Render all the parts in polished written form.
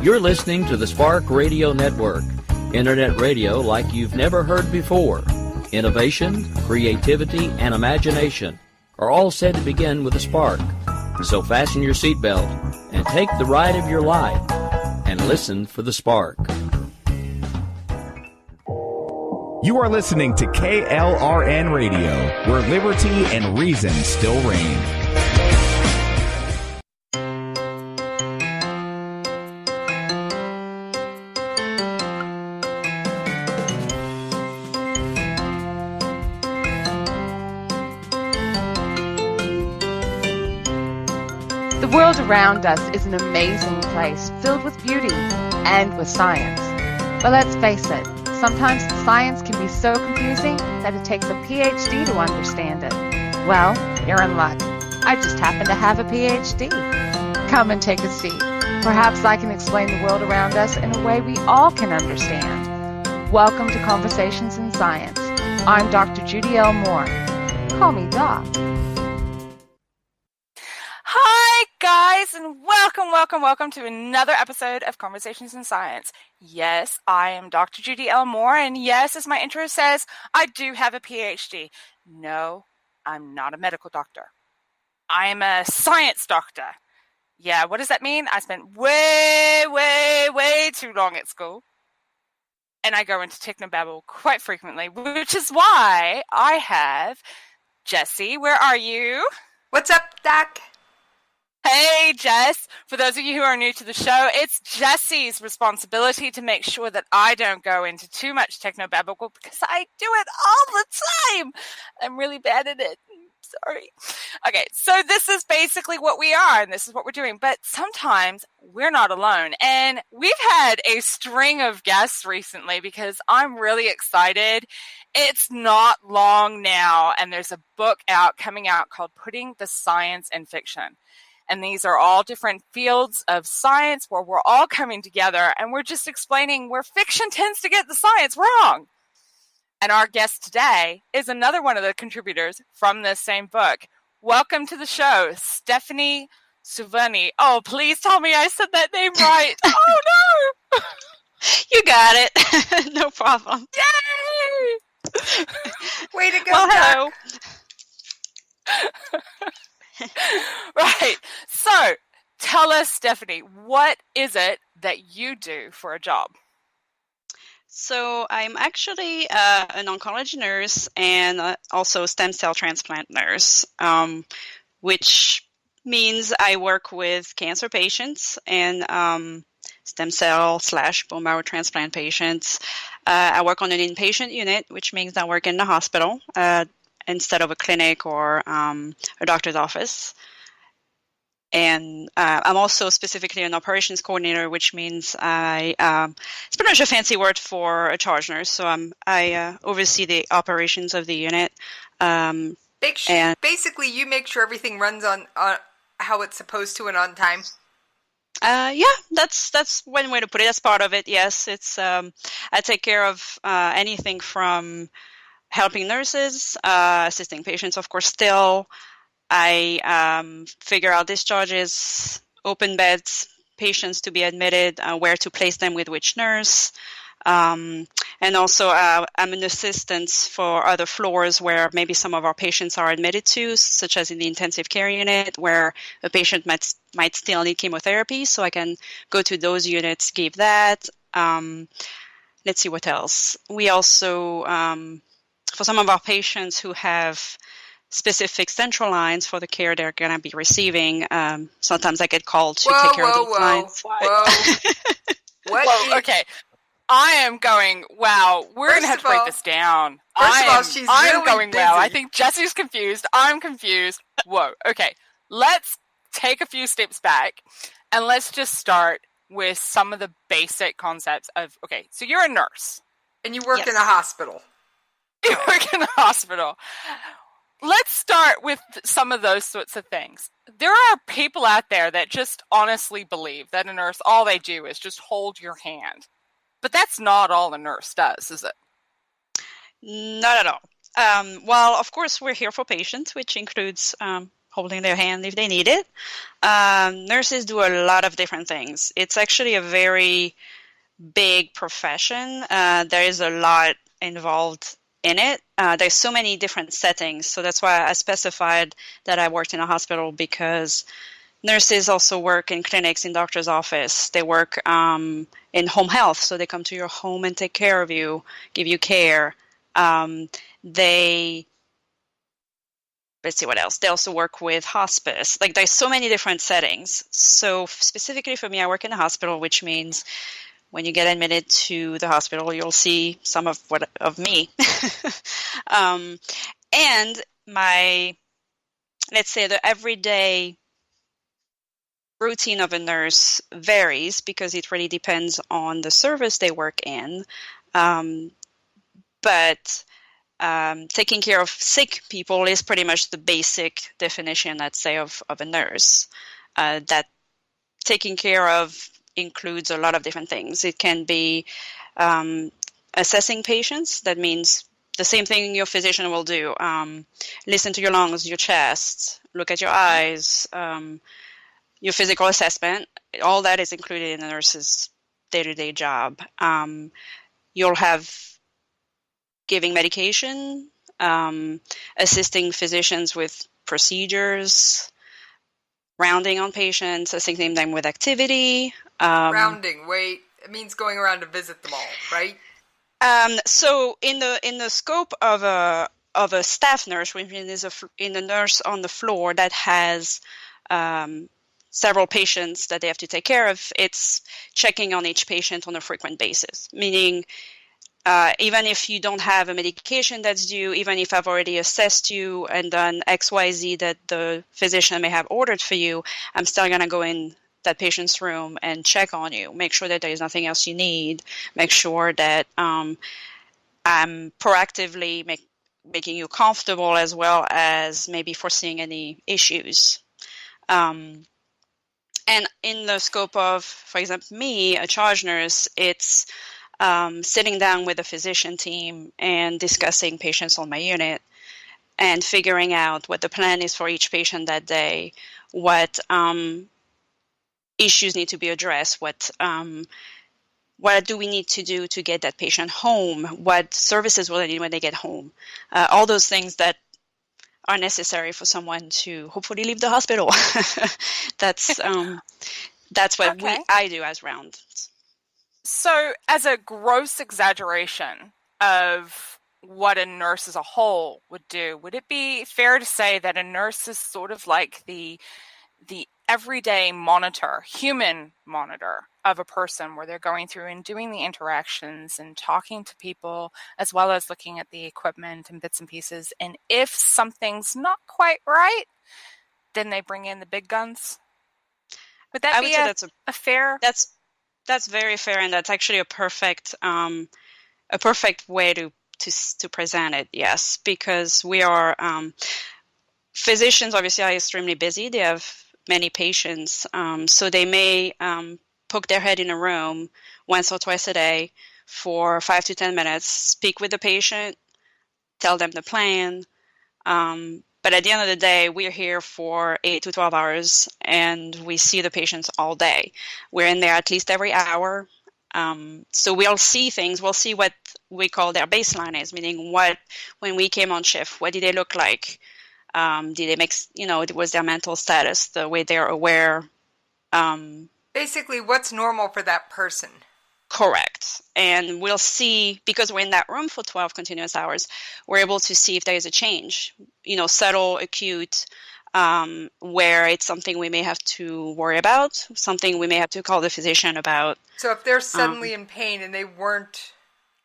You're listening to the Spark Radio Network, internet radio like you've never heard before. Innovation, creativity, and imagination are all said to begin with a spark. So fasten your seatbelt and take the ride of your life and listen for the spark. You are listening to KLRN Radio, where liberty and reason still reign. The world around us is an amazing place filled with beauty and with science. But let's face it, sometimes science can be so confusing that it takes a PhD to understand it. Well, you're in luck. I just happen to have a PhD. Come and take a seat. Perhaps I can explain the world around us in a way we all can understand. Welcome to Conversations in Science. I'm Dr. Judy L. Moore. Call me Doc. Hi, guys, and welcome to another episode of Conversations in Science. Yes, I am Dr. Judy L. Moore, and yes, as my intro says, I do have a PhD. No, I'm not a medical doctor. I am a science doctor. Yeah, what does that mean? I spent way too long at school, and I go into technobabble quite frequently, which is why I have Jessie. Where are you? What's up, Doc? Hey, Jess. For those of you who are new to the show, it's Jessie's responsibility to make sure that I don't go into too much technobabble because I do it all the time. I'm really bad at it. Sorry. Okay, so this is basically what we are, and this is what we're doing. But sometimes we're not alone. And we've had a string of guests recently because I'm really excited. It's not long now, and there's a book coming out called Putting the Science in Fiction. And these are all different fields of science where we're all coming together and we're just explaining where fiction tends to get the science wrong. And our guest today is another one of the contributors from this same book. Welcome to the show, Stephanie Souveni. Oh, please tell me I said that name right. Oh, no. You got it. No problem. Yay! Way to go, well, hello. Right. So, tell us, Stephanie, what is it that you do for a job? So, I'm actually an oncology nurse and also stem cell transplant nurse, which means I work with cancer patients and stem cell / bone marrow transplant patients. I work on an inpatient unit, which means I work in the hospital instead of a clinic or a doctor's office. And I'm also specifically an operations coordinator, which means it's pretty much a fancy word for a charge nurse. So I oversee the operations of the unit. Basically, you make sure everything runs on how it's supposed to and on time. Yeah, that's one way to put it. That's part of it. Yes, it's I take care of anything from helping nurses, assisting patients, of course, still. I figure out discharges, open beds, patients to be admitted, where to place them with which nurse. And also I'm an assistant for other floors where maybe some of our patients are admitted to, such as in the intensive care unit, where a patient might still need chemotherapy. So I can go to those units, give that. Let's see what else. We also... for some of our patients who have specific central lines for the care they're going to be receiving, sometimes I get called to take care of these lines. Whoa, okay. I am going, wow, we're going to have to break this down. She's really going, busy. wow, I think Jessie's confused. I'm confused. Whoa, okay. Let's take a few steps back, and let's just start with some of the basic concepts of, okay, so you're a nurse. And you work in a hospital. You work in a hospital. Let's start with some of those sorts of things. There are people out there that just honestly believe that a nurse, all they do is just hold your hand. But that's not all a nurse does, is it? Not at all. Well, of course, we're here for patients, which includes holding their hand if they need it. Nurses do a lot of different things. It's actually a very big profession. There is a lot involved in it. There's so many different settings. So that's why I specified that I worked in a hospital, because nurses also work in clinics, in doctor's office. They work in home health. So they come to your home and take care of you, give you care. Let's see what else. They also work with hospice. Like, there's so many different settings. So specifically for me, I work in a hospital, which means when you get admitted to the hospital, you'll see some of me. And let's say the everyday routine of a nurse varies, because it really depends on the service they work in. But taking care of sick people is pretty much the basic definition, I'd say, of a nurse. That taking care of includes a lot of different things. It can be assessing patients. That means the same thing your physician will do. Listen to your lungs, your chest, look at your eyes, your physical assessment. All that is included in the nurse's day-to-day job. You'll have giving medication, assisting physicians with procedures, rounding on patients, assisting them with activity. Rounding, wait, it means going around to visit them all, right? So in the scope of a staff nurse, which is in a nurse on the floor that has several patients that they have to take care of, it's checking on each patient on a frequent basis, meaning even if you don't have a medication that's due, even if I've already assessed you and done XYZ that the physician may have ordered for you, I'm still going to go in that patient's room and check on you, make sure that there is nothing else you need, make sure that I'm proactively making you comfortable, as well as maybe foreseeing any issues. And in the scope of, for example, me, a charge nurse, it's sitting down with the physician team and discussing patients on my unit and figuring out what the plan is for each patient that day, what issues need to be addressed, what do we need to do to get that patient home, what services will they need when they get home, all those things that are necessary for someone to hopefully leave the hospital. That's what Okay. I do as round. So, as a gross exaggeration of what a nurse as a whole would do, would it be fair to say that a nurse is sort of like the everyday monitor, human monitor of a person, where they're going through and doing the interactions and talking to people, as well as looking at the equipment and bits and pieces? And if something's not quite right, then they bring in the big guns? Would that be a fair? That's very fair, and that's actually a perfect way to present it. Yes, because we are physicians. Obviously, are extremely busy. They have many patients, so they may poke their head in a room once or twice a day for 5 to 10 minutes, speak with the patient, tell them the plan. But at the end of the day, we're here for 8 to 12 hours, and we see the patients all day. We're in there at least every hour. So we'll see things. We'll see what we call their baseline is, meaning when we came on shift, what did they look like? Did they make, was their mental status, the way they're aware? Basically, what's normal for that person? Correct. And we'll see, because we're in that room for 12 continuous hours, we're able to see if there is a change, subtle, acute, where it's something we may have to worry about, something we may have to call the physician about. So if they're suddenly in pain and they weren't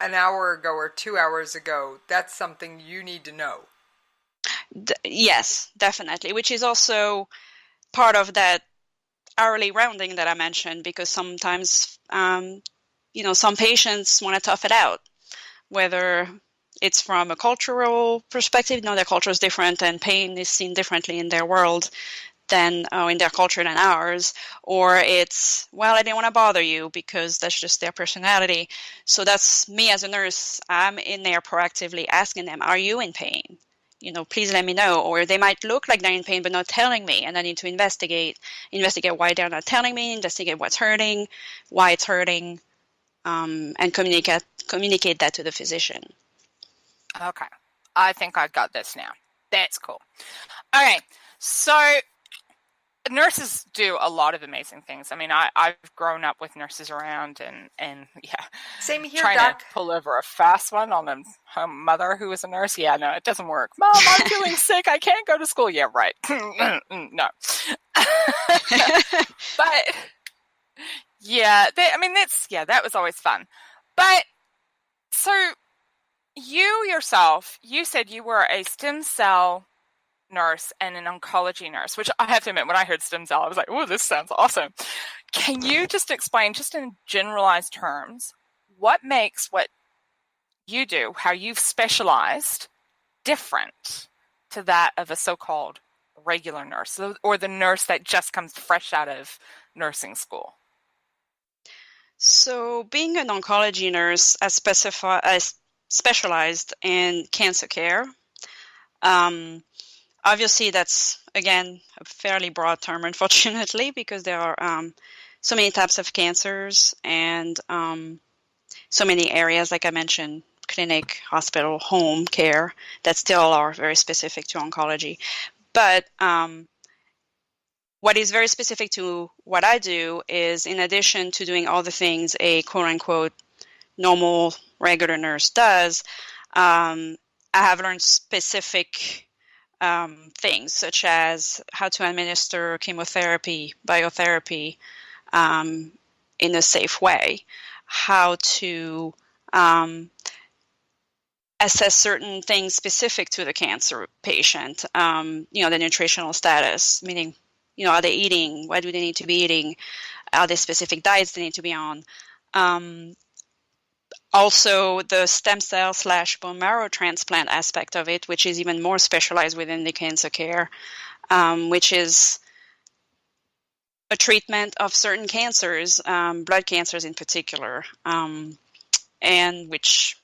an hour ago or 2 hours ago, that's something you need to know. Yes, definitely, which is also part of that hourly rounding that I mentioned, because sometimes some patients want to tough it out, whether it's from a cultural perspective, their culture is different and pain is seen differently in their world than in their culture than ours, or it's, I didn't want to bother you because that's just their personality. So that's me as a nurse. I'm in there proactively asking them, are you in pain? please let me know. Or they might look like they're in pain but not telling me, and I need to investigate why they're not telling me, investigate what's hurting, why it's hurting, and communicate that to the physician. Okay. I think I've got this now. That's cool. Okay. So nurses do a lot of amazing things. I mean, I've grown up with nurses around and yeah. Same here, trying Doc. to pull over a fast one on her mother who was a nurse. Yeah, no, it doesn't work. Mom, I'm feeling sick. I can't go to school. Yeah, right. No. But yeah, that was always fun. But so you yourself, you said you were a stem cell nurse and an oncology nurse, which I have to admit, when I heard stem cell, I was like, oh, this sounds awesome. Can you just explain, just in generalized terms, what makes what you do, how you've specialized, different to that of a so-called regular nurse, or the nurse that just comes fresh out of nursing school? So being an oncology nurse, I specialized in cancer care. Obviously, that's, again, a fairly broad term, unfortunately, because there are so many types of cancers and so many areas, like I mentioned, clinic, hospital, home care, that still are very specific to oncology. But what is very specific to what I do is, in addition to doing all the things a quote-unquote normal, regular nurse does, I have learned specific things, such as how to administer chemotherapy, biotherapy in a safe way, how to assess certain things specific to the cancer patient, the nutritional status, meaning, are they eating? What do they need to be eating? Are there specific diets they need to be on? Also, the stem cell / bone marrow transplant aspect of it, which is even more specialized within the cancer care, which is a treatment of certain cancers, blood cancers in particular, and which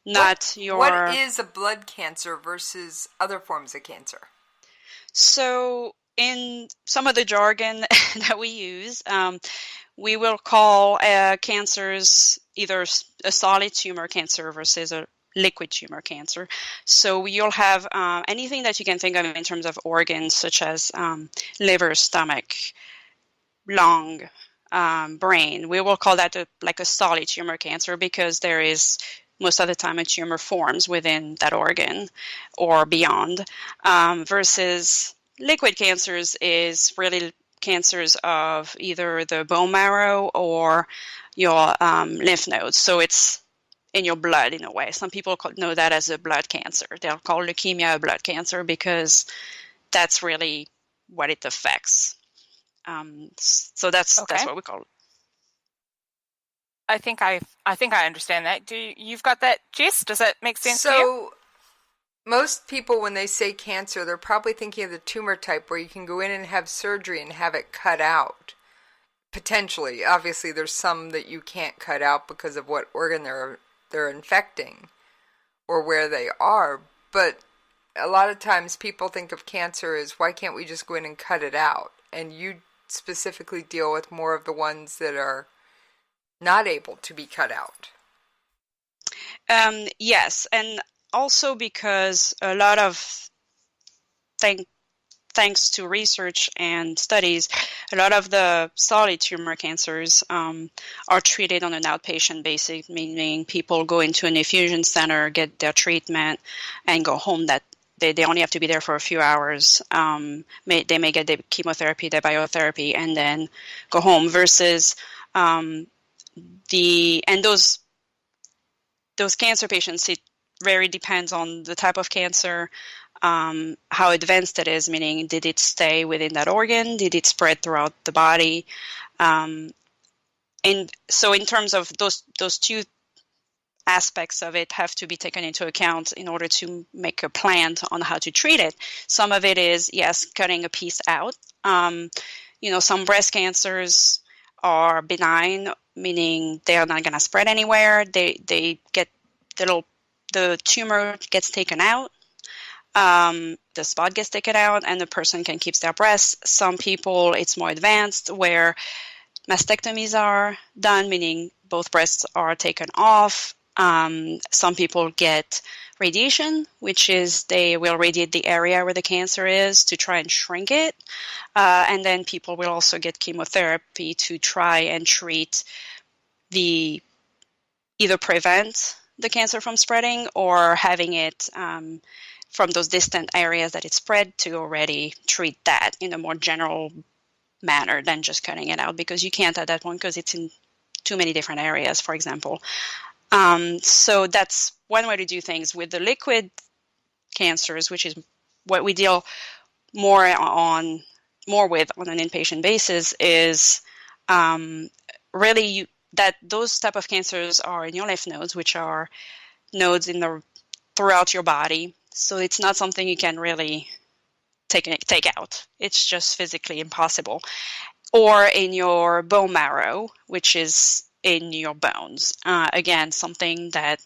What is a blood cancer versus other forms of cancer? So in some of the jargon that we use, we will call cancers either a solid tumor cancer versus a liquid tumor cancer. So you'll have anything that you can think of in terms of organs, such as liver, stomach, lung, brain. We will call that like a solid tumor cancer, because there is most of the time a tumor forms within that organ or beyond, versus liquid cancers is really cancers of either the bone marrow or your lymph nodes. So it's in your blood in a way. Some people know that as a blood cancer. They'll call leukemia a blood cancer because that's really what it affects. So that's what we call it. I think I understand that. You've got that, Jess? Does that make sense to you? So most people, when they say cancer, they're probably thinking of the tumor type where you can go in and have surgery and have it cut out. Potentially. Obviously, there's some that you can't cut out because of what organ they're infecting or where they are. But a lot of times people think of cancer as, why can't we just go in and cut it out? And you specifically deal with more of the ones that are not able to be cut out. Yes, and also because a lot of thanks to research and studies, a lot of the solid tumor cancers are treated on an outpatient basis, meaning people go into an infusion center, get their treatment, and go home. That they only have to be there for a few hours. They may get the chemotherapy, the biotherapy, and then go home. Versus those cancer patients, it very depends on the type of cancer, how advanced it is, meaning did it stay within that organ, did it spread throughout the body, and so in terms of those two aspects of it have to be taken into account in order to make a plan on how to treat it. Some of it is, yes, cutting a piece out. Some breast cancers are benign, meaning they are not going to spread anywhere. They get the tumor gets taken out. the spot gets taken out and the person can keep their breasts. Some people, it's more advanced where mastectomies are done, meaning both breasts are taken off. Some people get radiation, which is they will radiate the area where the cancer is to try and shrink it. And then people will also get chemotherapy to try and treat either prevent the cancer from spreading or having it from those distant areas that it spread to already treat that in a more general manner than just cutting it out, because you can't at that point because it's in too many different areas, for example. So that's one way to do things. With the liquid cancers, which is what we deal more with on an inpatient basis, is really that those type of cancers are in your lymph nodes, which are nodes throughout your body. So it's not something you can really take out. It's just physically impossible. Or in your bone marrow, which is in your bones. Again, something that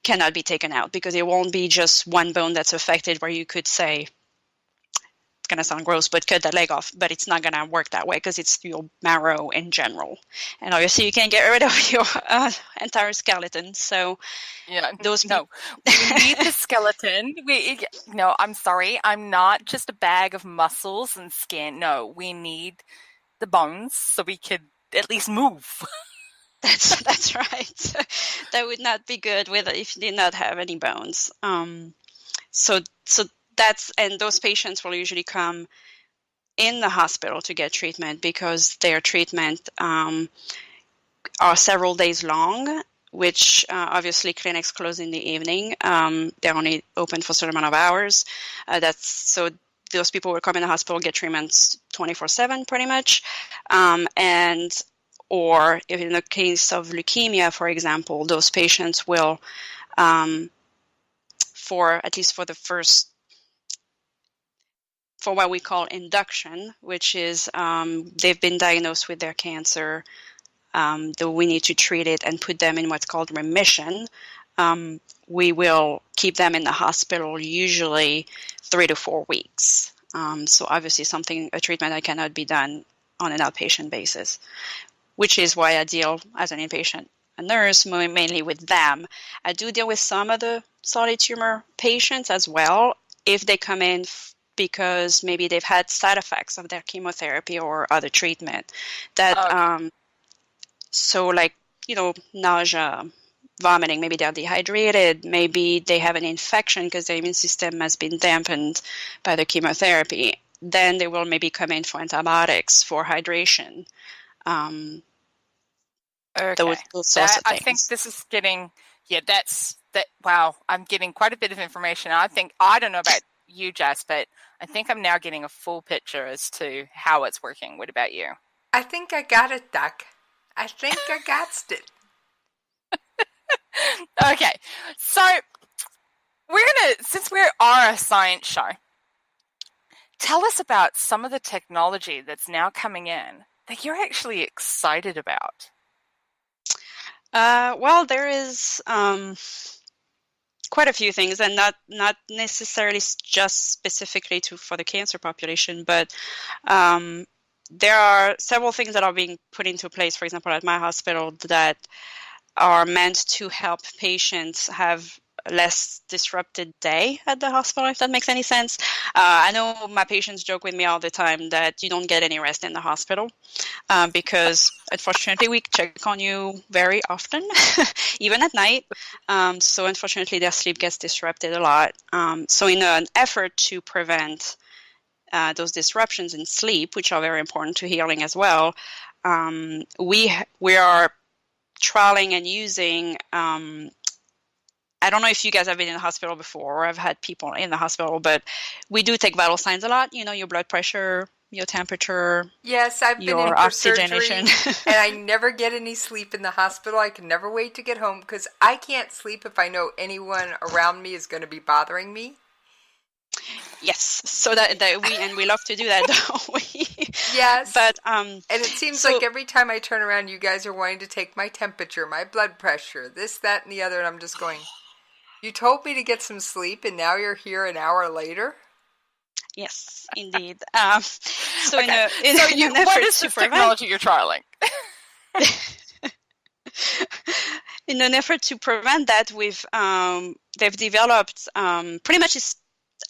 cannot be taken out because it won't be just one bone that's affected where you could say, it's going to sound gross, but cut that leg off. But it's not going to work that way because it's your marrow in general. And obviously you can't get rid of your entire skeleton. So yeah, we need the skeleton. No, I'm sorry. I'm not just a bag of muscles and skin. No, we need the bones so we could at least move. That's right. That would not be good if you did not have any bones. So and those patients will usually come in the hospital to get treatment because their treatment are several days long, which obviously clinics close in the evening. They're only open for a certain amount of hours. So those people will come in the hospital, get treatments 24/7 pretty much. Or if in the case of leukemia, for example, those patients will, for what we call induction, which is they've been diagnosed with their cancer, though we need to treat it and put them in what's called remission. We will keep them in the hospital usually 3 to 4 weeks. So obviously a treatment that cannot be done on an outpatient basis, which is why I deal as an inpatient nurse mainly with them. I do deal with some of the solid tumor patients as well if they come in because maybe they've had side effects of their chemotherapy or other treatment. So like, nausea, vomiting, maybe they're dehydrated, maybe they have an infection because their immune system has been dampened by the chemotherapy. Then they will maybe come in for antibiotics, for hydration. Okay. Those sorts of things. I think this is getting, wow, I'm getting quite a bit of information. I don't know about you, Jess, but I think I'm now getting a full picture as to how it's working. What about you? I think I got it, Doc. I think I got it. Okay, so since we are a science show, tell us about some of the technology that's now coming in that you're actually excited about. Well, there is quite a few things, and not necessarily just specifically for the cancer population, but there are several things that are being put into place, for example, at my hospital that are meant to help patients have a less disrupted day at the hospital, if that makes any sense. I know my patients joke with me all the time that you don't get any rest in the hospital because, unfortunately, we check on you very often, even at night. So, unfortunately, their sleep gets disrupted a lot. So, in an effort to prevent those disruptions in sleep, which are very important to healing as well, we are trialing and using I don't know if you guys have been in the hospital before or have had people in the hospital, but we do take vital signs a lot, your blood pressure, your temperature. Yes, I've been in for surgery, and I never get any sleep in the hospital. I can never wait to get home because I can't sleep if I know anyone around me is going to be bothering me. Yes, so that we love to do that, don't we? Yes, but and it seems like every time I turn around, you guys are wanting to take my temperature, my blood pressure, this, that, and the other, and I'm just going, You told me to get some sleep, and now you're here an hour later? Yes, indeed. So Okay. in an What effort is to this prevent technology you're trialing? in an effort to prevent that, they've developed pretty much it's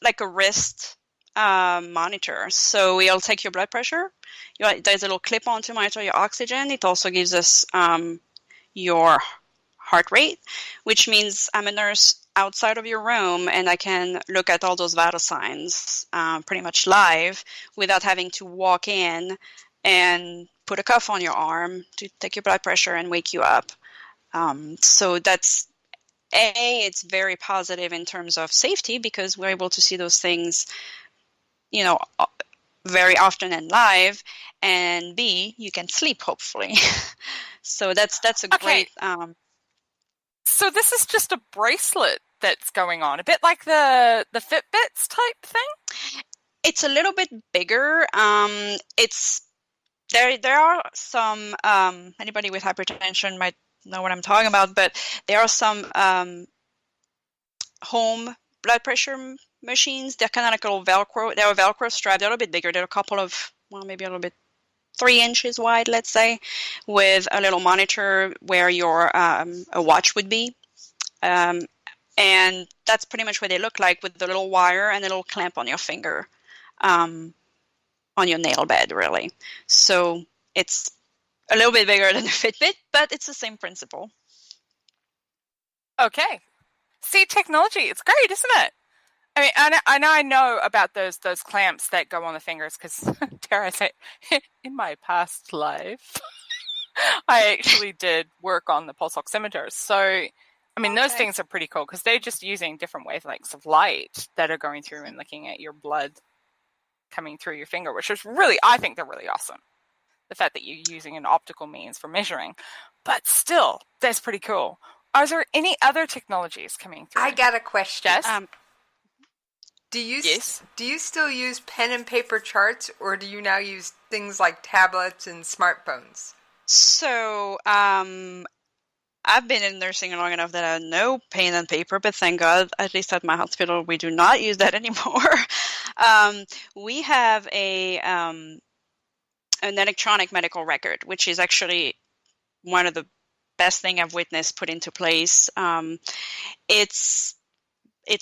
like a wrist monitor. So it'll take your blood pressure. There's a little clip on to monitor your oxygen. It also gives us your heart rate, which means I'm a nurse outside of your room and I can look at all those vital signs pretty much live without having to walk in and put a cuff on your arm to take your blood pressure and wake you up. So that's it's very positive in terms of safety because we're able to see those things, very often and live, and B, you can sleep hopefully. So that's a great. So this is just a bracelet that's going on, a bit like the Fitbits type thing. It's a little bit bigger. It's there are some anybody with hypertension might know what I'm talking about, but there are some home blood pressure machines. They're kind of like a little Velcro. They're a Velcro strap. They're a little bit bigger. They're a couple of, maybe a little bit 3 inches wide, let's say, with a little monitor where your a watch would be. And that's pretty much what they look like, with the little wire and a little clamp on your finger, on your nail bed, really. So it's a little bit bigger than a Fitbit, but it's the same principle. Okay. See, technology, it's great, isn't it? I mean, I know about those clamps that go on the fingers because, dare I say, in my past life, I actually did work on the pulse oximeters. So, I mean, those things are pretty cool because they're just using different wavelengths of light that are going through and looking at your blood coming through your finger, which is really, I think they're really awesome. The fact that you're using an optical means for measuring. But still, that's pretty cool. Are there any other technologies coming through? I got a question. Jess? Do you still use pen and paper charts, or do you now use things like tablets and smartphones? So I've been in nursing long enough that I know pen and paper, but thank God, at least at my hospital, we do not use that anymore. We have an electronic medical record, which is actually one of the best thing I've witnessed put into place. It's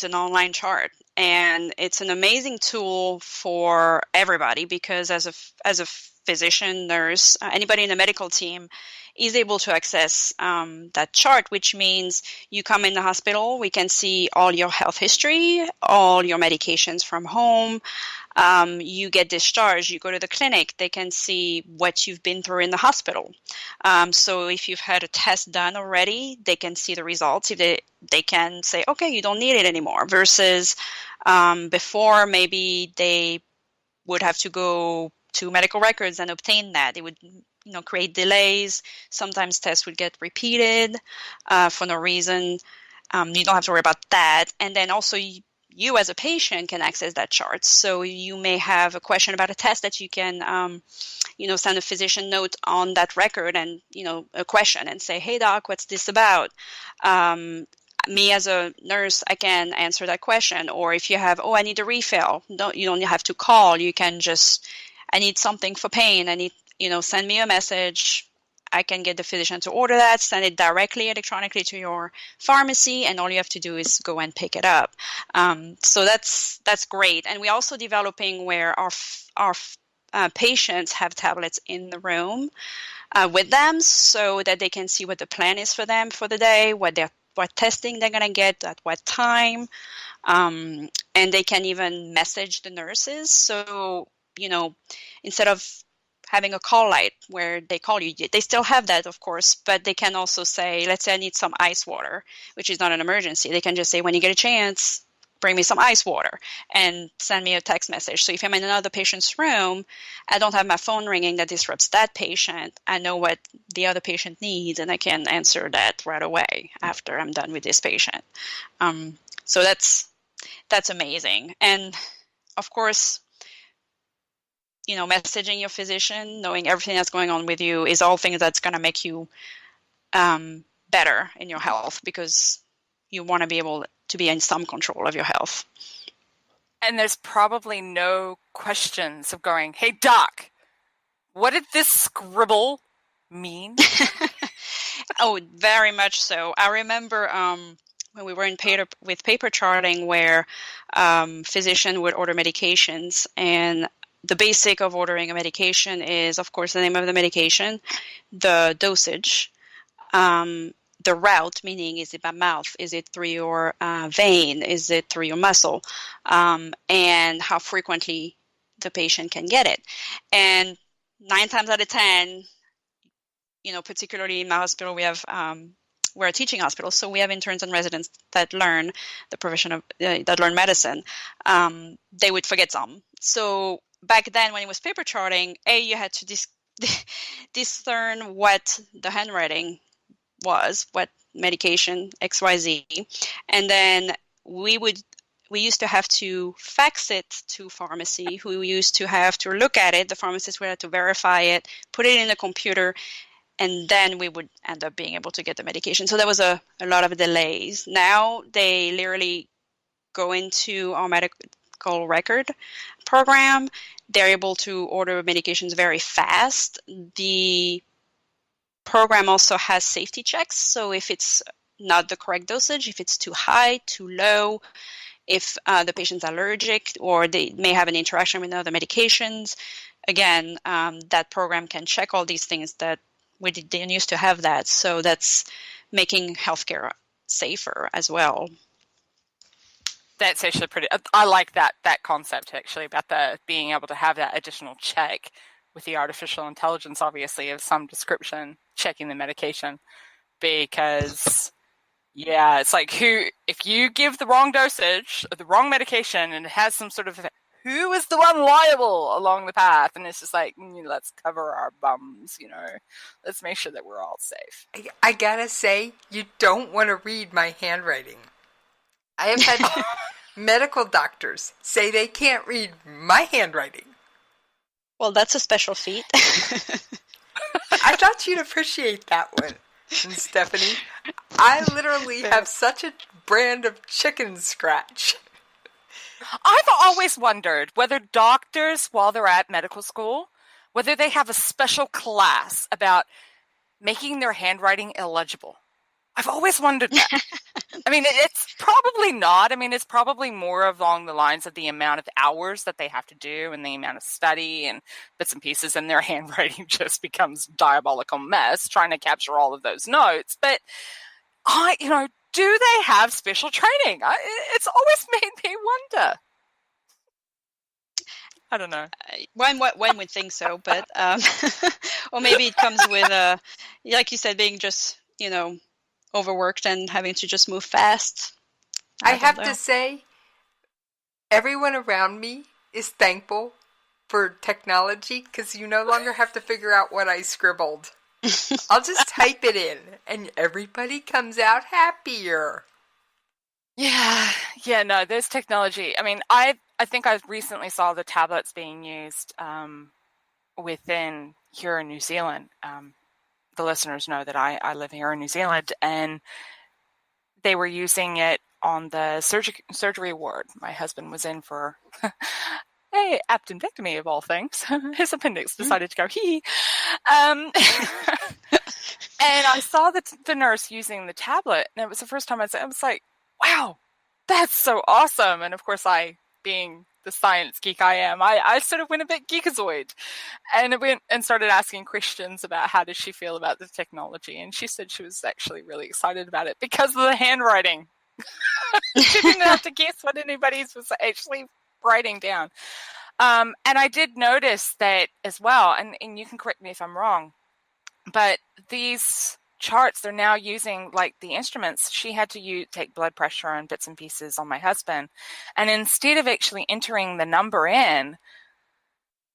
an online chart, and it's an amazing tool for everybody because as a physician, nurse, anybody in the medical team is able to access that chart, which means you come in the hospital, we can see all your health history, all your medications from home. You get discharged, you go to the clinic, they can see what you've been through in the hospital. So if you've had a test done already, they can see the results. If they can say, okay, you don't need it anymore, versus before maybe they would have to go to medical records and obtain that. It would create delays. Sometimes tests would get repeated for no reason. You don't have to worry about that. And then also you as a patient can access that chart. So you may have a question about a test that you can, send a physician note on that record and, a question and say, hey, doc, what's this about? Me as a nurse, I can answer that question. Or if you have, I need a refill, you don't have to call. You can just, I need something for pain. I need, send me a message. I can get the physician to order that, send it directly electronically to your pharmacy, and all you have to do is go and pick it up. So that's great. And we're also developing where our patients have tablets in the room with them so that they can see what the plan is for them for the day, what testing they're going to get at what time. And they can even message the nurses. So, instead of having a call light where they call you, they still have that, of course, but they can also say, let's say I need some ice water, which is not an emergency. They can just say, when you get a chance, bring me some ice water and send me a text message. So if I'm in another patient's room, I don't have my phone ringing that disrupts that patient. I know what the other patient needs, and I can answer that right away after I'm done with this patient. So that's amazing. And of course, messaging your physician, knowing everything that's going on with you is all things that's going to make you better in your health, because you want to be able to be in some control of your health. And there's probably no questions of going, hey, doc, what did this scribble mean? Oh, very much so. I remember when we were in with paper charting where physician would order medications, and the basic of ordering a medication is, of course, the name of the medication, the dosage, the route, meaning is it by mouth, is it through your vein, is it through your muscle, and how frequently the patient can get it. And 9 times out of 10, particularly in my hospital, we have we're a teaching hospital, so we have interns and residents that learn the profession of that learn medicine. They would forget some. So back then, when it was paper charting, you had to discern what the handwriting was, what medication XYZ, and then we used to have to fax it to pharmacy, who used to have to look at it. The pharmacist would have to verify it, put it in a computer, and then we would end up being able to get the medication. So there was a lot of delays. Now they literally go into our medical record program. They're able to order medications very fast. The program also has safety checks. So if it's not the correct dosage, if it's too high, too low, if the patient's allergic or they may have an interaction with other medications, again, that program can check all these things that we didn't used to have that. So that's making healthcare safer as well. That's actually pretty, I like that concept actually about the being able to have that additional check with the artificial intelligence, obviously, of some description, checking the medication, because yeah, it's like if you give the wrong dosage or the wrong medication and it has some sort of, who is the one liable along the path? And it's just like, let's cover our bums, let's make sure that we're all safe. I gotta say, you don't want to read my handwriting. I have had medical doctors say they can't read my handwriting. Well, that's a special feat. I thought you'd appreciate that one, Stephanie. I literally have such a brand of chicken scratch. I've always wondered whether doctors, while they're at medical school, whether they have a special class about making their handwriting illegible. I've always wondered that. I mean, it's probably not. I mean, it's probably more along the lines of the amount of hours that they have to do and the amount of study and bits and pieces, and their handwriting just becomes diabolical mess trying to capture all of those notes. But do they have special training? It's always made me wonder. I don't know. One would think so, but or maybe it comes with like you said, being just overworked and having to just move fast. I have to say, everyone around me is thankful for technology because you no longer have to figure out what I scribbled. I'll just type it in and everybody comes out happier. Yeah, no, there's technology. I mean, I think I recently saw the tablets being used within here in New Zealand. The listeners know that I live here in New Zealand, and they were using it on the surgery ward. My husband was in for a appendectomy of all things. His appendix decided to go hee. And I saw the nurse using the tablet, and it was the first time I was like, wow, that's so awesome. And of course, I, being the science geek I am, I sort of went a bit geekazoid and I went and started asking questions about how does she feel about the technology. And she said she was actually really excited about it because of the handwriting. She didn't have to guess what anybody was actually writing down. And I did notice that as well, and you can correct me if I'm wrong, but these charts, they're now using like the instruments. She had to take blood pressure and bits and pieces on my husband, and instead of actually entering the number in,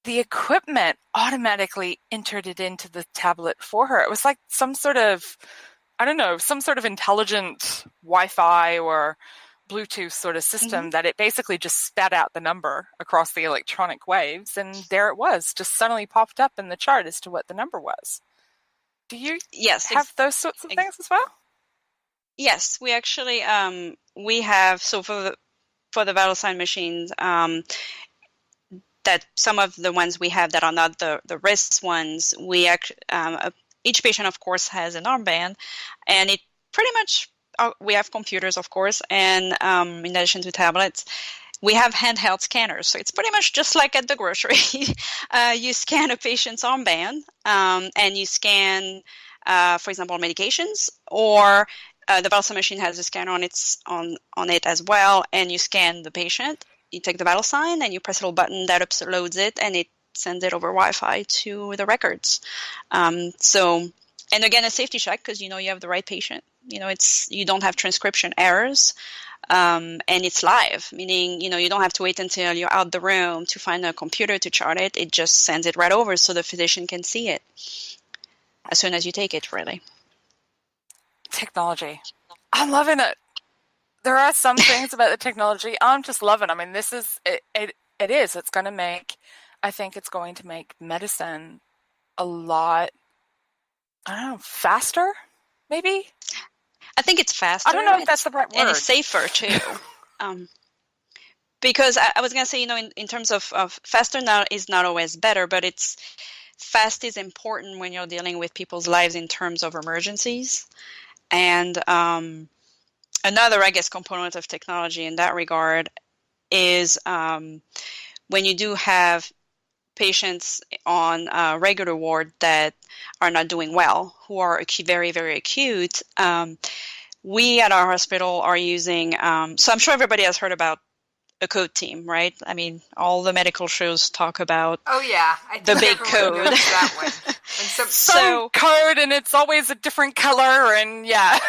the equipment automatically entered it into the tablet for her. It was like some sort of, I don't know, some sort of intelligent Wi-Fi or Bluetooth sort of system that it basically just spat out the number across the electronic waves, and there it was, just suddenly popped up in the chart as to what the number was. Do you have those sorts of things as well? Yes, we actually we have, so for the vital sign machines, that some of the ones we have that are not the wrist ones, we each patient, of course, has an armband, and it pretty much, we have computers, of course, and in addition to tablets, we have handheld scanners. So it's pretty much just like at the grocery. You scan a patient's armband, and you scan, for example, medications, or the vital sign machine has a scanner on it as well, and you scan the patient. You take the vital sign and you press a little button that uploads it, and it sends it over Wi-Fi to the records. And again, a safety check, because you have the right patient. You don't have transcription errors, and it's live, meaning you don't have to wait until you're out the room to find a computer to chart it. It just sends it right over so the physician can see it as soon as you take it. Really, technology. I'm loving it. There are some things about the technology I'm just loving. I mean, this is it. It's going to make. I think it's going to make medicine a lot. I don't know, faster, maybe. I think it's faster. I don't know if that's the right word. And it's safer too. Because I was going to say, in terms of faster now is not always better, but fast is important when you're dealing with people's lives in terms of emergencies. And another, I guess, component of technology in that regard is when you do have patients on a regular ward that are not doing well, who are very, very acute. We at our hospital are using, so I'm sure everybody has heard about a code team, right? I mean, all the medical shows talk about the big code. That one. And some code, and it's always a different color, and Yes.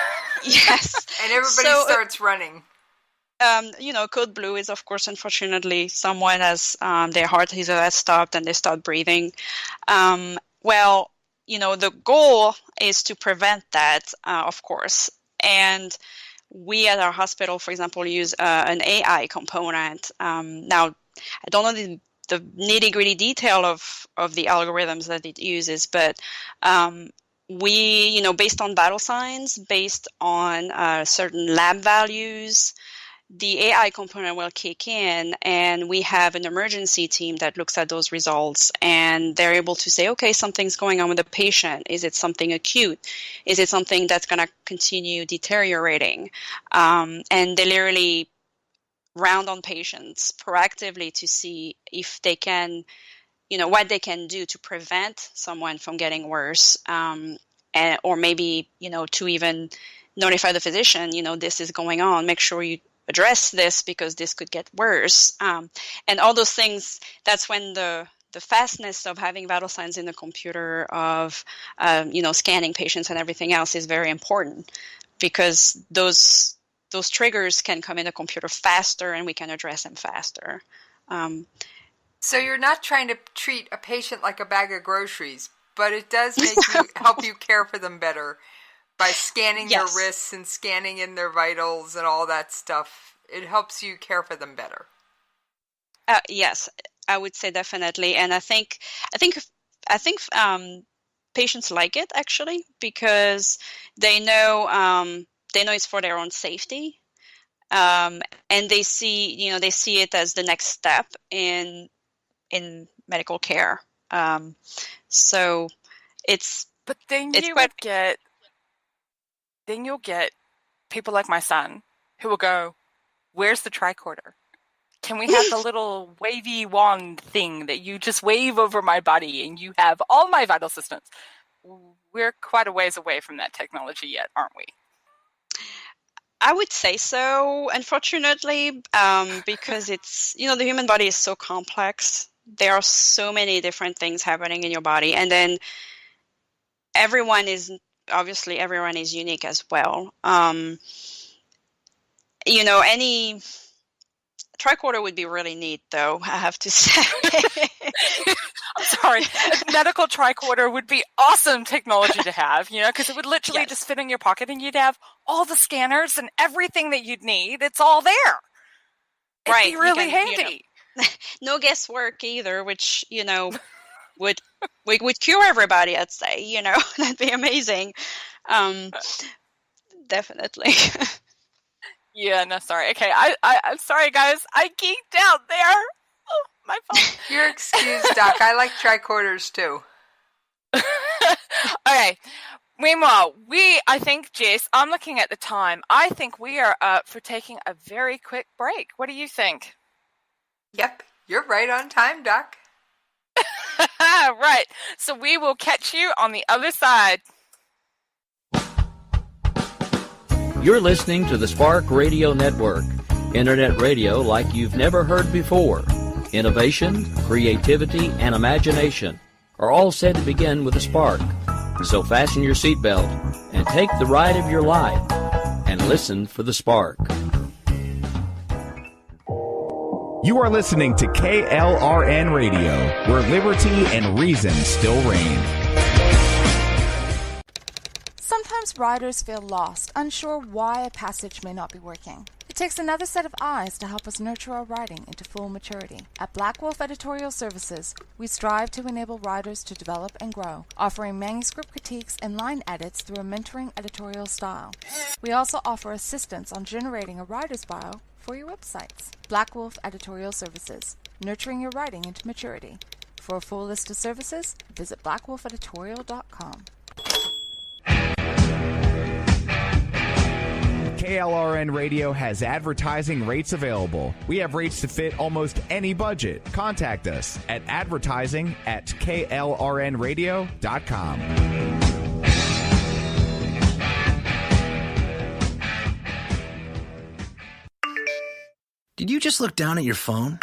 And everybody starts running. Code blue is, of course, unfortunately, someone has their heart has stopped and they start breathing. The goal is to prevent that, of course. And we at our hospital, for example, use an AI component. Now, I don't know the nitty-gritty detail of the algorithms that it uses, but we, based on vital signs, based on certain lab values, the AI component will kick in, and we have an emergency team that looks at those results, and they're able to say, okay, something's going on with the patient. Is it something acute? Is it something that's going to continue deteriorating? And they literally round on patients proactively to see if they can, what they can do to prevent someone from getting worse, or maybe, to even notify the physician, this is going on, make sure you address this because this could get worse. And all those things, that's when the fastness of having vital signs in the computer, of, scanning patients and everything else is very important, because those triggers can come in the computer faster and we can address them faster. So you're not trying to treat a patient like a bag of groceries, but it does make you help you care for them better. By scanning their wrists and scanning in their vitals and all that stuff, it helps you care for them better. Yes, I would say definitely, and I think patients like it actually, because they know it's for their own safety, and they see it as the next step in medical care. So it's. But then you'll get people like my son who will go, where's the tricorder? Can we have the little wavy wand thing that you just wave over my body and you have all my vital systems? We're quite a ways away from that technology yet, aren't we? I would say so, unfortunately, because it's, the human body is so complex. There are so many different things happening in your body. And then everyone is unique as well. Any tricorder would be really neat, though, I have to say. I'm sorry. A medical tricorder would be awesome technology to have, because it would literally just fit in your pocket and you'd have all the scanners and everything that you'd need. It's all there. It'd be really handy. No guesswork either, which, would cure everybody, I'd say, that'd be amazing. definitely. Yeah, no, sorry. Okay, I'm sorry, guys. I geeked out there. Oh, my fault. You're excused, Doc. I like tricorders too. Okay. Meanwhile, I think, Jess, I'm looking at the time. I think we are up for taking a very quick break. What do you think? Yep, you're right on time, Doc. Right. So we will catch you on the other side. You're listening to the Spark Radio Network, Internet radio like you've never heard before. Innovation, creativity, and imagination are all said to begin with a spark. So fasten your seatbelt and take the ride of your life and listen for the spark. You are listening to KLRN Radio, where liberty and reason still reign. Sometimes riders feel lost, unsure why a passage may not be working. It takes another set of eyes to help us nurture our writing into full maturity. At Black Wolf Editorial Services, we strive to enable writers to develop and grow, offering manuscript critiques and line edits through a mentoring editorial style. We also offer assistance on generating a writer's bio for your websites. Black Wolf Editorial Services, nurturing your writing into maturity. For a full list of services, visit blackwolfeditorial.com. KLRN Radio has advertising rates available. We have rates to fit almost any budget. Contact us at advertising@klrnradio.com. Did you just look down at your phone?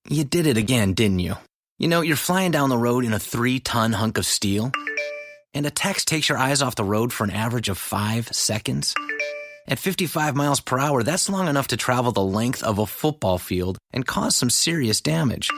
You did it again, didn't you? You know, you're flying down the road in a 3-ton hunk of steel, and a text takes your eyes off the road for an average of 5 seconds. At 55 miles per hour, that's long enough to travel the length of a football field and cause some serious damage.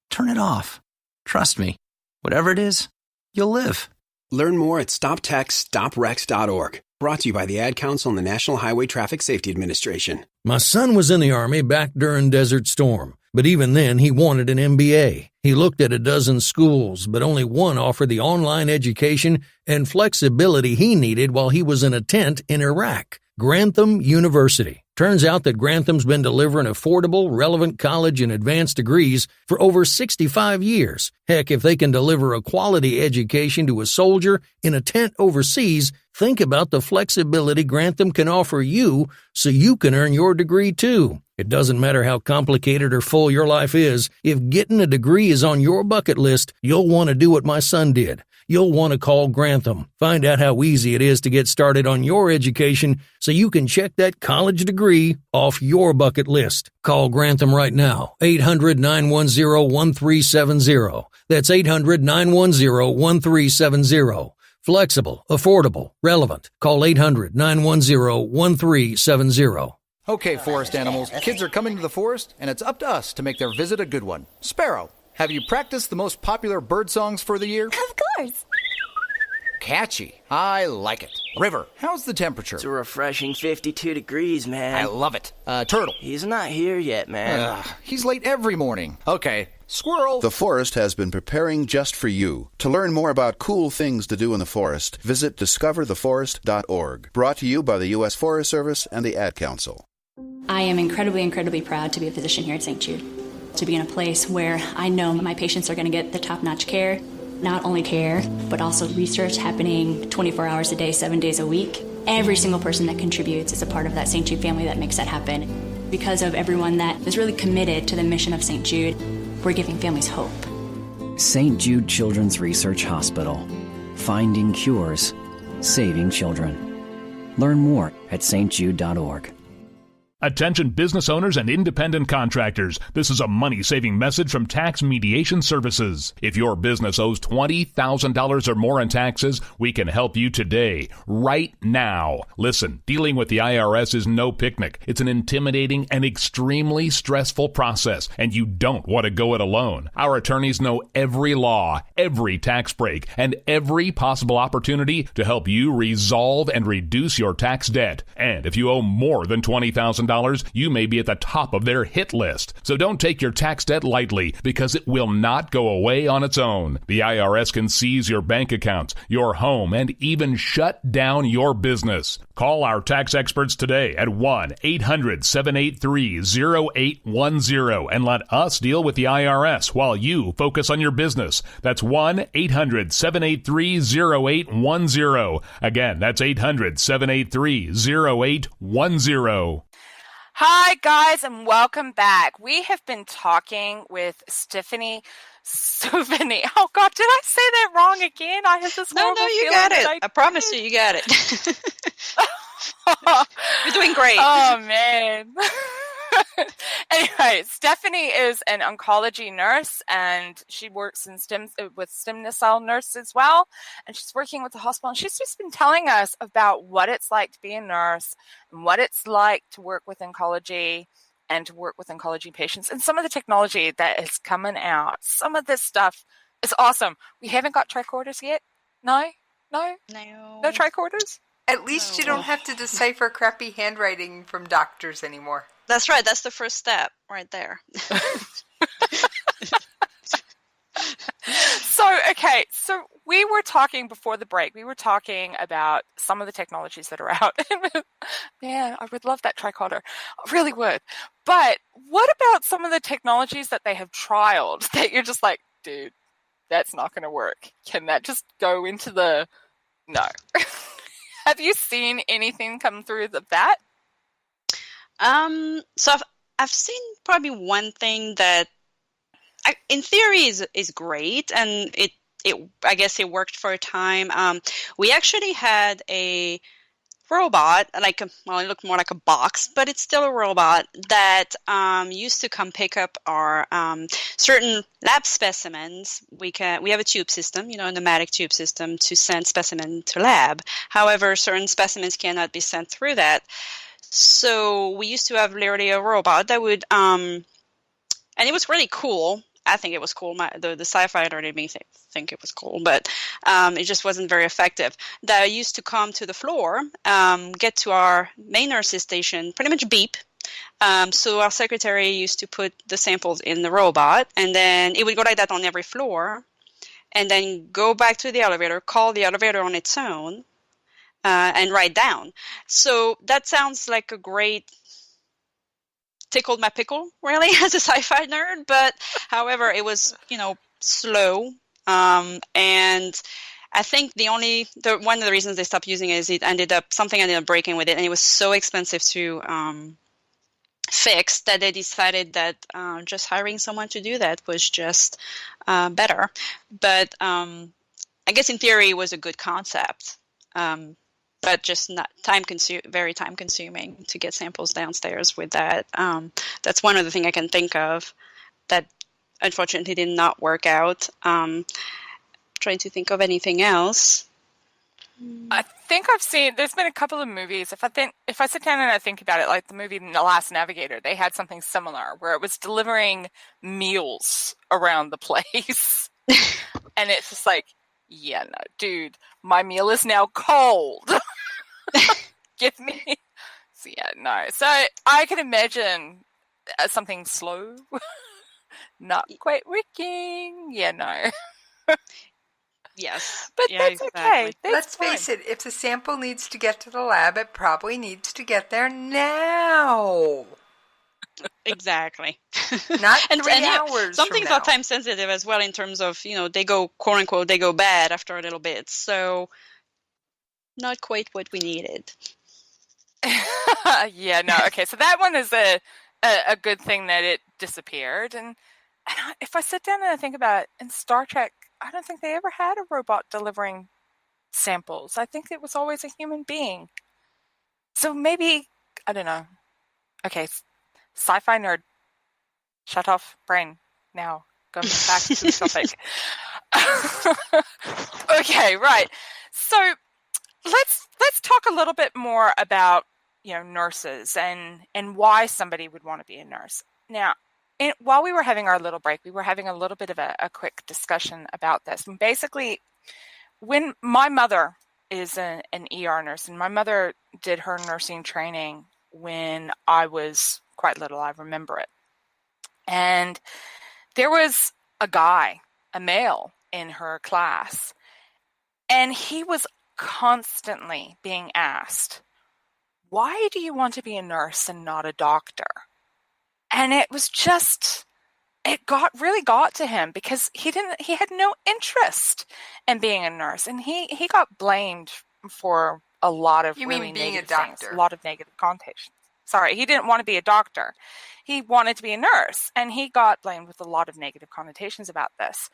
Turn it off. Trust me, whatever it is, you'll live. Learn more at StopTextsStopWrecks.org. Brought to you by the Ad Council and the National Highway Traffic Safety Administration. My son was in the Army back during Desert Storm, but even then he wanted an MBA. He looked at a dozen schools, but only one offered the online education and flexibility he needed while he was in a tent in Iraq. Grantham University. Turns out that Grantham's been delivering affordable, relevant college and advanced degrees for over 65 years. Heck, if they can deliver a quality education to a soldier in a tent overseas, think about the flexibility Grantham can offer you so you can earn your degree too. It doesn't matter how complicated or full your life is, if getting a degree is on your bucket list, you'll want to do what my son did. You'll want to call Grantham. Find out how easy it is to get started on your education so you can check that college degree off your bucket list. Call Grantham right now, 800-910-1370. That's 800-910-1370. Flexible, affordable, relevant. Call 800-910-1370. Okay, forest animals, kids are coming to the forest, and it's up to us to make their visit a good one. Sparrow, have you practiced the most popular bird songs for the year? Of course. Catchy. I like it. River, how's the temperature? It's a refreshing 52 degrees, man. I love it. Turtle. He's not here yet, man. He's late every morning. Okay. Squirrel. The forest has been preparing just for you. To learn more about cool things to do in the forest, visit discovertheforest.org. Brought to you by the U.S. Forest Service and the Ad Council. I am incredibly proud to be a physician here at St. Jude. To be in a place where I know my patients are going to get the top-notch care. Not only care, but also research happening 24 hours a day, 7 days a week. Every single person that contributes is a part of that St. Jude family that makes that happen. Because of everyone that is really committed to the mission of St. Jude, we're giving families hope. St. Jude Children's Research Hospital. Finding cures, saving children. Learn more at stjude.org. Attention business owners and independent contractors. This is a money-saving message from Tax Mediation Services. If your business owes $20,000 or more in taxes, we can help you today, right now. Listen, dealing with the IRS is no picnic. It's an intimidating and extremely stressful process, and you don't want to go it alone. Our attorneys know every law, every tax break, and every possible opportunity to help you resolve and reduce your tax debt. And if you owe more than $20,000, $1,000, you may be at the top of their hit list. So don't take your tax debt lightly, because it will not go away on its own. The IRS can seize your bank accounts, your home, and even shut down your business. Call our tax experts today at 1-800-783-0810 and let us deal with the IRS while you focus on your business. That's 1-800-783-0810. Again, that's 800-783-0810. Hi, guys, and welcome back. We have been talking with Stephanie Souveni. Oh, God, did I say that wrong again? I have this horrible No, you feeling got that it. I promise you got it. You're doing great. Oh, man. Anyway, Stephanie is an oncology nurse, and she works in with STEMNACEL nurse as well. And she's working with the hospital, and she's just been telling us about what it's like to be a nurse and what it's like to work with oncology and to work with oncology patients and some of the technology that is coming out. Some of this stuff is awesome. We haven't got tricorders yet. No tricorders. At least you don't have to decipher crappy handwriting from doctors anymore. That's right. That's the first step right there. So we were talking before the break. We were talking about some of the technologies that are out. Man, I would love that tricorder. I really would. But what about some of the technologies that they have trialed that you're just like, dude, that's not going to work? Can that just go into the... No. Have you seen anything come through of that? So I've seen probably one thing that in theory is great, and it I guess it worked for a time. We actually had a robot, it looked more like a box, but it's still a robot that used to come pick up our certain lab specimens. We have a tube system, a pneumatic tube system to send specimen to lab. However, certain specimens cannot be sent through that. So we used to have literally a robot that would, and it was really cool. I think it was cool. The sci-fi editor made me think it was cool, but it just wasn't very effective. That used to come to the floor, get to our main nurses station, pretty much beep. So our secretary used to put the samples in the robot, and then it would go like that on every floor, and then go back to the elevator, call the elevator on its own, and write down. So that sounds like a great... tickled my pickle, really, as a sci-fi nerd. But however, it was, slow. And I think one of the reasons they stopped using it is something ended up breaking with it, and it was so expensive to fix that they decided that just hiring someone to do that was just better. But I guess in theory it was a good concept. But just not very time consuming to get samples downstairs with that. That's one other thing I can think of that unfortunately did not work out. Trying to think of anything else. I think there's been a couple of movies. If I sit down and I think about it, like the movie The Last Navigator, they had something similar where it was delivering meals around the place. And it's just like, yeah, no, dude, my meal is now cold. Give me. So, yeah, no. So I can imagine something slow, not quite working. Yeah, no. Yes. But yeah, that's exactly. okay. Let's face it, if the sample needs to get to the lab, it probably needs to get there now. Exactly. Not and 3 hours. Some things are time sensitive as well in terms of, they go, quote unquote, they go bad after a little bit. So not quite what we needed. Yeah, no. Okay. So that one is a good thing that it disappeared. And if I sit down and I think about it, in Star Trek, I don't think they ever had a robot delivering samples. I think it was always a human being. So maybe, I don't know. Okay. Sci-fi nerd, shut off brain now. Go back to the topic. Okay, right. So let's talk a little bit more about nurses and why somebody would want to be a nurse. Now, while we were having our little break, we were having a little bit of a quick discussion about this. And basically, when my mother is an ER nurse, and my mother did her nursing training when I was quite little. I remember it. And there was a guy, a male, in her class, and he was constantly being asked, why do you want to be a nurse and not a doctor? And it was just, it really got to him, because he had no interest in being a nurse, and he got blamed for a lot of really negative things, a lot of negative connotations. Sorry, he didn't want to be a doctor. He wanted to be a nurse, and he got blamed with a lot of negative connotations about this.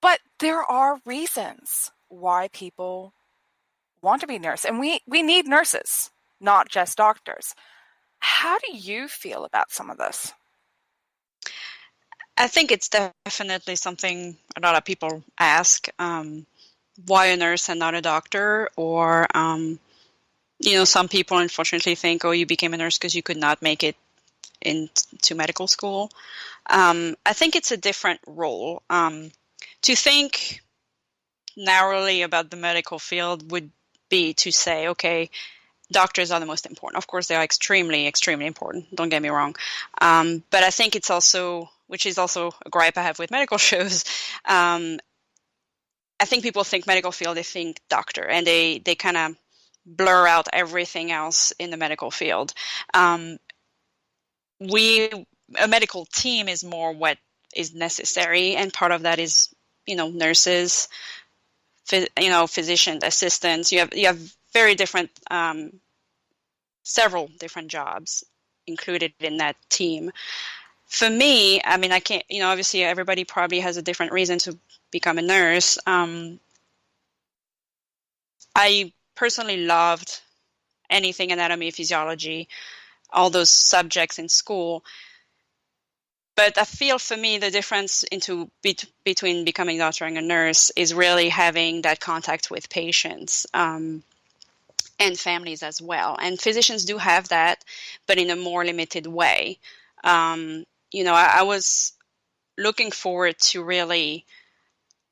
But there are reasons why people want to be nurses, and we need nurses, not just doctors. How do you feel about some of this? I think it's definitely something a lot of people ask. Why a nurse and not a doctor? Or, some people unfortunately think, oh, you became a nurse because you could not make it into medical school. I think it's a different role. To think narrowly about the medical field would be to say, okay, doctors are the most important. Of course, they are extremely, extremely important. Don't get me wrong. But I think it's also, which is also a gripe I have with medical shows, I think people think medical field, they think doctor, and they kind of blur out everything else in the medical field. A medical team is more what is necessary, and part of that is, nurses, physician assistants. You have very different, several different jobs included in that team. For me, I mean, I can't, obviously everybody probably has a different reason to become a nurse. I personally loved anything anatomy, physiology, all those subjects in school. But I feel for me the difference between becoming a doctor and a nurse is really having that contact with patients and families as well. And physicians do have that, but in a more limited way. I was looking forward to really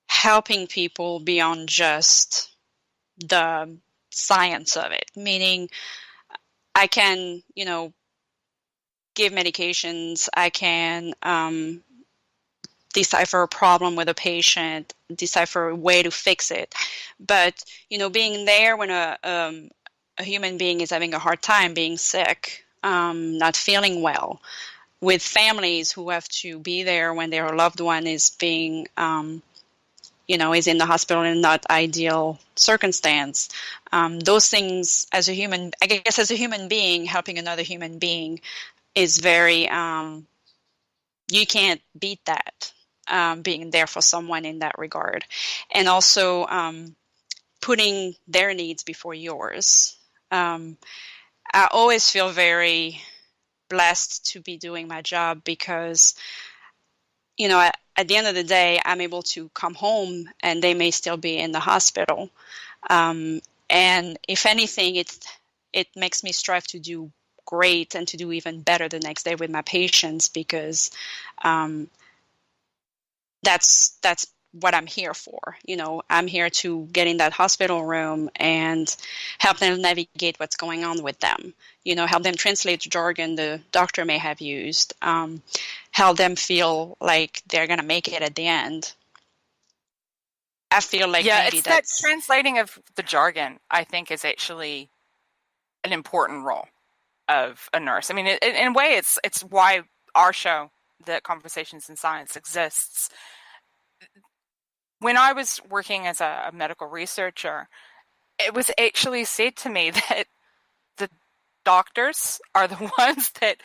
helping people beyond just the science of it, meaning I can, give medications, I can decipher a problem with a patient, decipher a way to fix it. But, being there when a human being is having a hard time, being sick, not feeling well, with families who have to be there when their loved one is being, is in the hospital in not ideal circumstance. Those things, as a human being, helping another human being is very, you can't beat that, being there for someone in that regard. And also putting their needs before yours. I always feel very blessed to be doing my job because, at the end of the day, I'm able to come home and they may still be in the hospital. And if anything, it makes me strive to do great and to do even better the next day with my patients because that's what I'm here for. I'm here to get in that hospital room and help them navigate what's going on with them. Help them translate jargon the doctor may have used. Help them feel like they're going to make it at the end. I feel like maybe it's that translating of the jargon, I think, is actually an important role of a nurse. I mean, in a way, it's why our show, the Conversations in Science, exists. When I was working as a medical researcher, it was actually said to me that the doctors are the ones that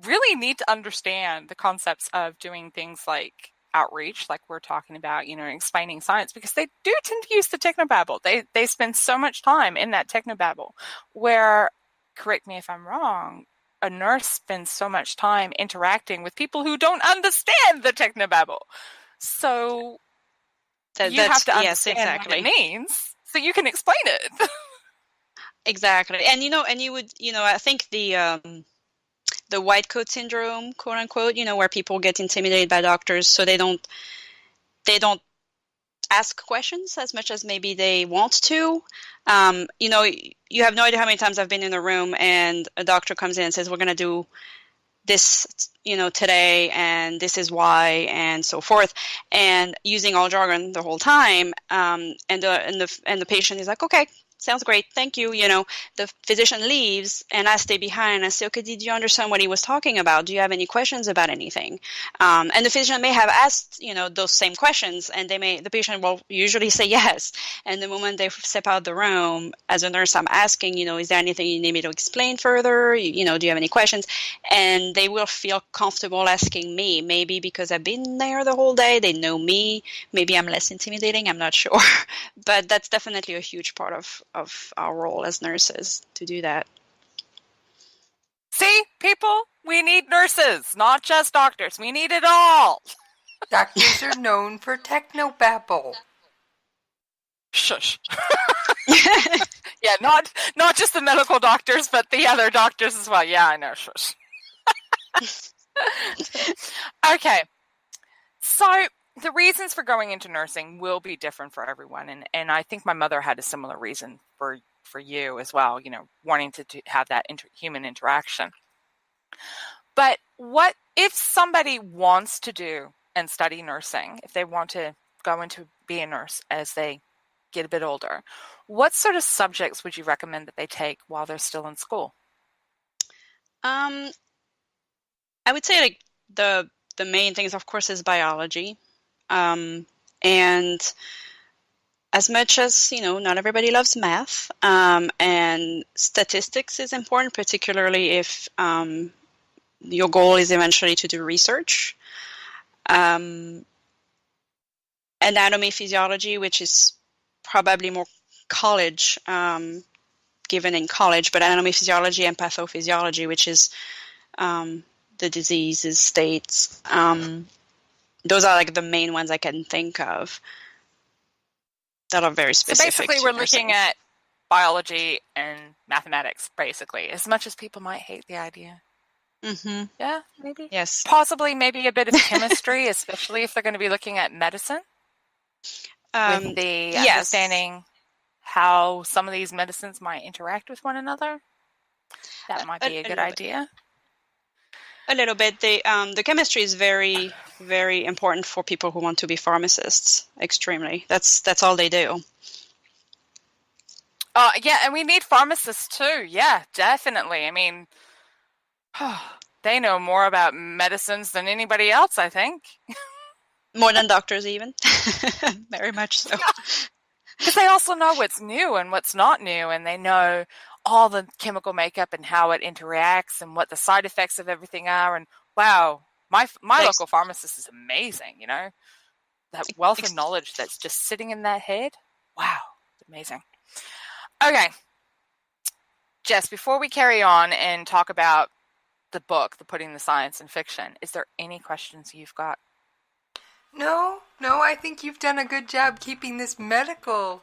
really need to understand the concepts of doing things like outreach, like we're talking about, explaining science, because they do tend to use the technobabble. They spend so much time in that technobabble where, correct me if I'm wrong, a nurse spends so much time interacting with people who don't understand the technobabble. So you have to understand what it means so you can explain it. Exactly. And, you would, I think the white coat syndrome, quote unquote, where people get intimidated by doctors, so they don't ask questions as much as maybe they want to. You have no idea how many times I've been in a room and a doctor comes in and says, we're going to do this, today, and this is why, and so forth, and using all jargon the whole time. And the patient is like, okay, sounds great, thank you. The physician leaves, and I stay behind. I say, okay, did you understand what he was talking about? Do you have any questions about anything? And the physician may have asked, those same questions, and the patient will usually say yes. And the moment they step out the room, as a nurse, I'm asking, is there anything you need me to explain further? Do you have any questions? And they will feel comfortable asking me, maybe because I've been there the whole day, they know me, maybe I'm less intimidating, I'm not sure. But that's definitely a huge part of our role as nurses, to do that. See, people, we need nurses, not just doctors. We need it all. Doctors are known for technobabble. Shush. Yeah, not just the medical doctors, but the other doctors as well. Yeah, I know. Shush. Okay. So the reasons for going into nursing will be different for everyone. And I think my mother had a similar reason for you as well, wanting to have that human interaction. But what if somebody wants to do and study nursing, if they want to go into be a nurse as they get a bit older, what sort of subjects would you recommend that they take while they're still in school? I would say the main things, of course, is biology. And as much as, not everybody loves math, and statistics is important, particularly if your goal is eventually to do research. Anatomy, physiology, which is probably more college, given in college, but anatomy, physiology, and pathophysiology, which is the diseases, states. Those are the main ones I can think of that are very specific. So basically, we're looking at biology and mathematics, basically, as much as people might hate the idea. Mm-hmm. Yeah, maybe. Yes. Possibly maybe a bit of chemistry, especially if they're going to be looking at medicine. With the understanding how some of these medicines might interact with one another. That might be a good idea. A little bit. The chemistry is very, very important for people who want to be pharmacists. Extremely. That's all they do. Yeah, and we need pharmacists too. Yeah, definitely. I mean, they know more about medicines than anybody else, I think. More than doctors, even. Very much so. Because they also know what's new and what's not new, and they know all the chemical makeup and how it interacts and what the side effects of everything are. And wow, my local pharmacist is amazing, that wealth of knowledge that's just sitting in their head. Wow, it's amazing. Okay, Jess, before we carry on and talk about the book, The Putting the Science in Fiction, is there any questions you've got? No, I think you've done a good job keeping this medical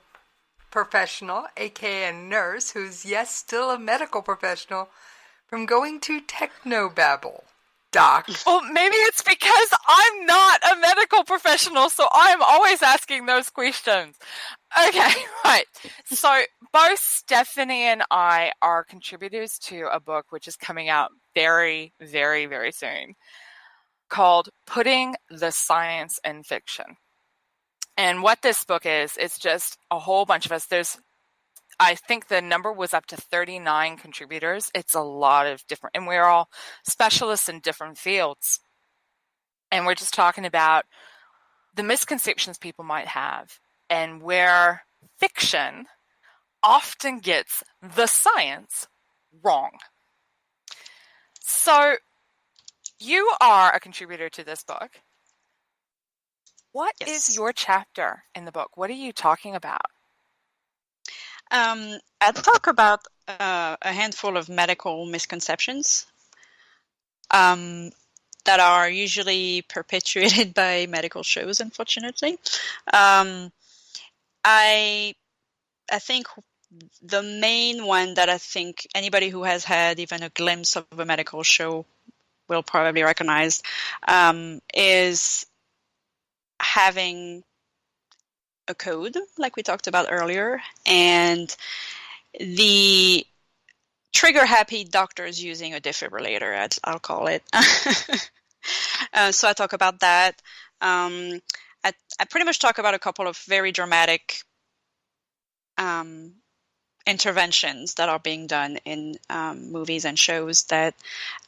professional, aka a nurse, who's, yes, still a medical professional, from going to technobabble. Doc. Well, maybe it's because I'm not a medical professional, so I'm always asking those questions. Okay, right. So both Stephanie and I are contributors to a book which is coming out very, very, very soon, called Putting the Science in Fiction. And what this book is, it's just a whole bunch of us. I think the number was up to 39 contributors. It's a lot of different, and we're all specialists in different fields. And we're just talking about the misconceptions people might have and where fiction often gets the science wrong. So you are a contributor to this book. What is your chapter in the book? What are you talking about? I talk about a handful of medical misconceptions that are usually perpetuated by medical shows, unfortunately. I think the main one that I think anybody who has had even a glimpse of a medical show will probably recognize is having a code, like we talked about earlier, and the trigger-happy doctors using a defibrillator, I'll call it. So I talk about that. I pretty much talk about a couple of very dramatic interventions that are being done in movies and shows that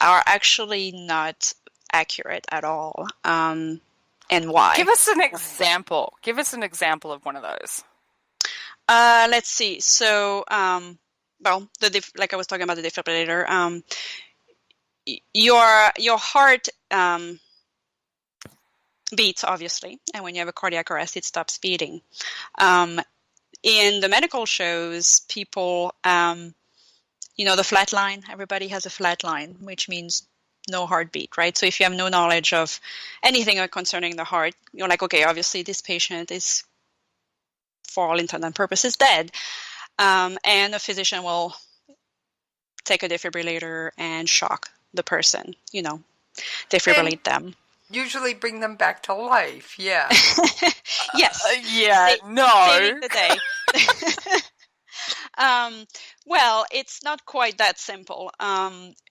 are actually not accurate at all, and why. Give us an example. Give us an example of one of those. Let's see. So, well, like I was talking about the defibrillator, your heart beats, obviously, and when you have a cardiac arrest, it stops beating. In the medical shows, people, the flat line, everybody has a flat line, which means no heartbeat, right? So if you have no knowledge of anything concerning the heart, you're like, okay, obviously this patient is, for all intents and purposes, dead. And a physician will take a defibrillator and shock the person, defibrillate them. Usually bring them back to life, yeah. Yes. Saving the day. Well, it's not quite that simple.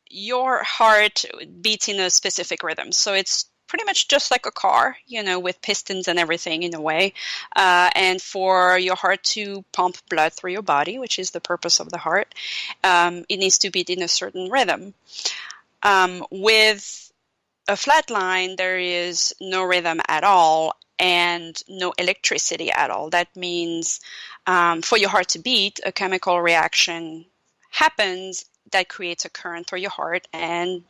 Your heart beats in a specific rhythm, so it's pretty much just like a car, with pistons and everything in a way. And for your heart to pump blood through your body, which is the purpose of the heart, it needs to beat in a certain rhythm. With a flat line, there is no rhythm at all and no electricity at all. That means for your heart to beat, a chemical reaction happens that creates a current through your heart and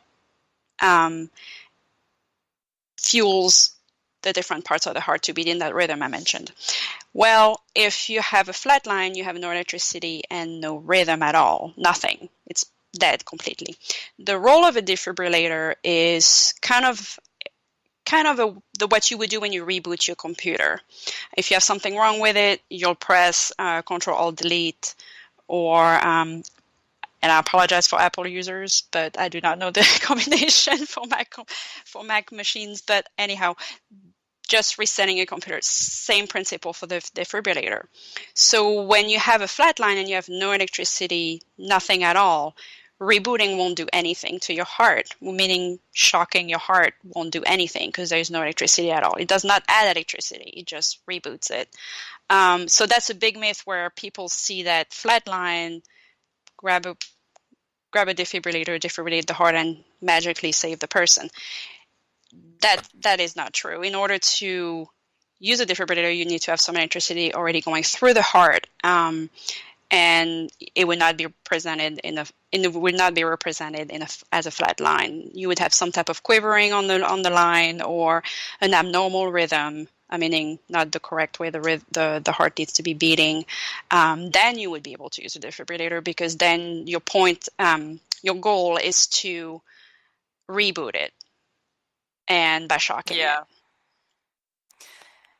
fuels the different parts of the heart to beat in that rhythm I mentioned. Well, if you have a flat line, you have no electricity and no rhythm at all, nothing. It's dead completely. The role of a defibrillator is kind of what you would do when you reboot your computer. If you have something wrong with it, you'll press Control-Alt-Delete, or and I apologize for Apple users, but I do not know the combination for Mac machines. But anyhow, just resetting your computer, same principle for the defibrillator. So when you have a flat line and you have no electricity, nothing at all, rebooting won't do anything to your heart, meaning shocking your heart won't do anything because there's no electricity at all. It does not add electricity, it just reboots it. So that's a big myth where people see that flat line, grab a defibrillator, defibrillate the heart, and magically save the person. That is not true. In order to use a defibrillator, you need to have some electricity already going through the heart, and it would not be represented as a flat line. You would have some type of quivering on the line, or an abnormal rhythm, meaning not the correct way the heart needs to be beating. Then you would be able to use a defibrillator, because then your goal is to reboot it, and by shocking it.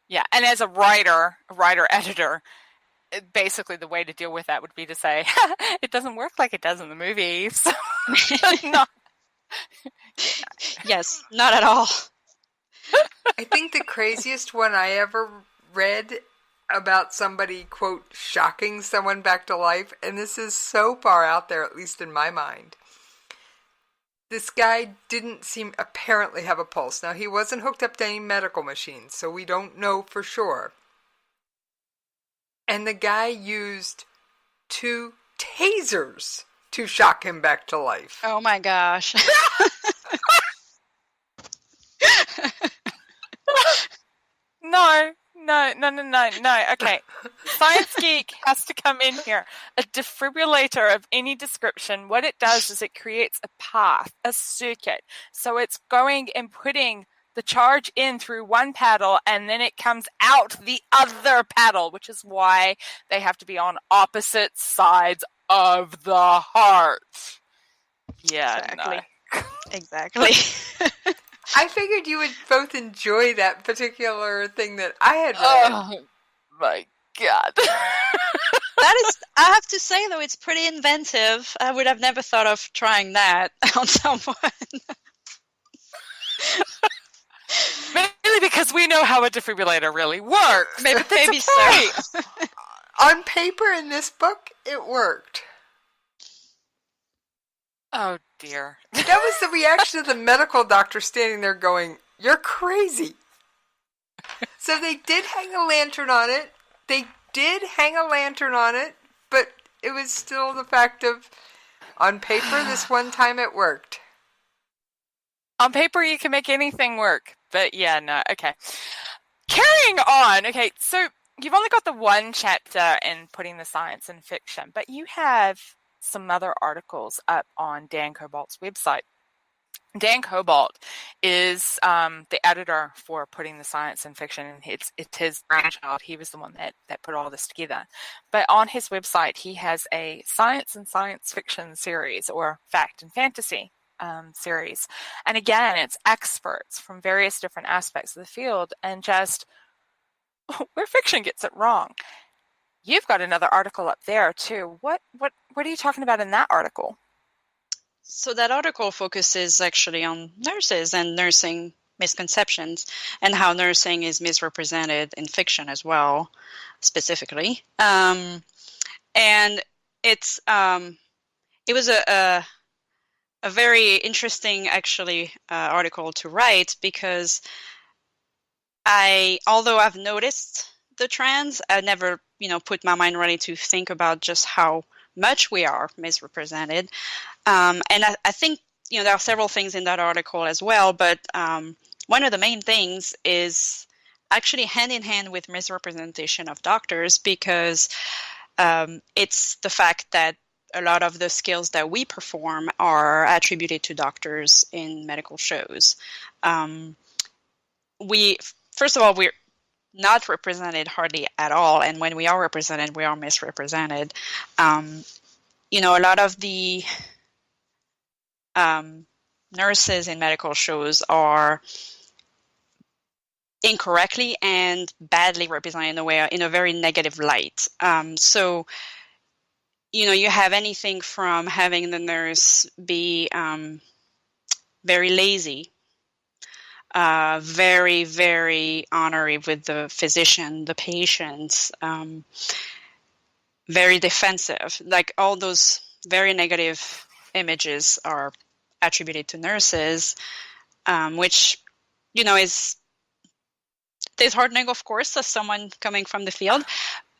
Yeah, and as a writer-editor, basically the way to deal with that would be to say, it doesn't work like it does in the movies. No. Yes, not at all. I think the craziest one I ever read about somebody, quote, shocking someone back to life, and this is so far out there, at least in my mind. This guy didn't apparently have a pulse. Now, he wasn't hooked up to any medical machines, so we don't know for sure. And the guy used 2 tasers to shock him back to life. Oh my gosh. No. Okay. Science Geek has to come in here. A defibrillator of any description, what it does is it creates a path, a circuit. So it's going and putting the charge in through one paddle, and then it comes out the other paddle, which is why they have to be on opposite sides of the heart. Yeah, exactly. No. Exactly. I figured you would both enjoy that particular thing that I had read. Oh my God. I have to say, though, it's pretty inventive. I would have never thought of trying that on someone. Maybe Only because we know how a defibrillator really works. Maybe so. On paper in this book, it worked. Oh, dear. That was the reaction of the medical doctor standing there going, "You're crazy." So they did hang a lantern on it. But it was still the fact of, on paper, this one time it worked. On paper, you can make anything work. But yeah, no, okay. Carrying on. Okay, so you've only got the one chapter in Putting the Science in Fiction, but you have some other articles up on Dan Cobalt's website. Dan Cobalt is the editor for Putting the Science in Fiction, and it's his brainchild. He was the one that put all this together. But on his website, he has a science and science fiction series, or fact and fantasy series. And again, it's experts from various different aspects of the field, and just where fiction gets it wrong. You've got another article up there too. What are you talking about in that article? So that article focuses actually on nurses and nursing misconceptions and how nursing is misrepresented in fiction as well, specifically. And it was a very interesting actually article to write, because although I've noticed the trends, I never put my mind ready to think about just how much we are misrepresented. And I think, there are several things in that article as well, but one of the main things is actually hand in hand with misrepresentation of doctors, because it's the fact that a lot of the skills that we perform are attributed to doctors in medical shows. First of all, we're not represented hardly at all, and when we are represented, we are misrepresented. A lot of the nurses in medical shows are incorrectly and badly represented in a very negative light. So, you have anything from having the nurse be very lazy, very, very honorary with the physician, the patients, very defensive. Like, all those very negative images are attributed to nurses, which, is disheartening, of course, as someone coming from the field.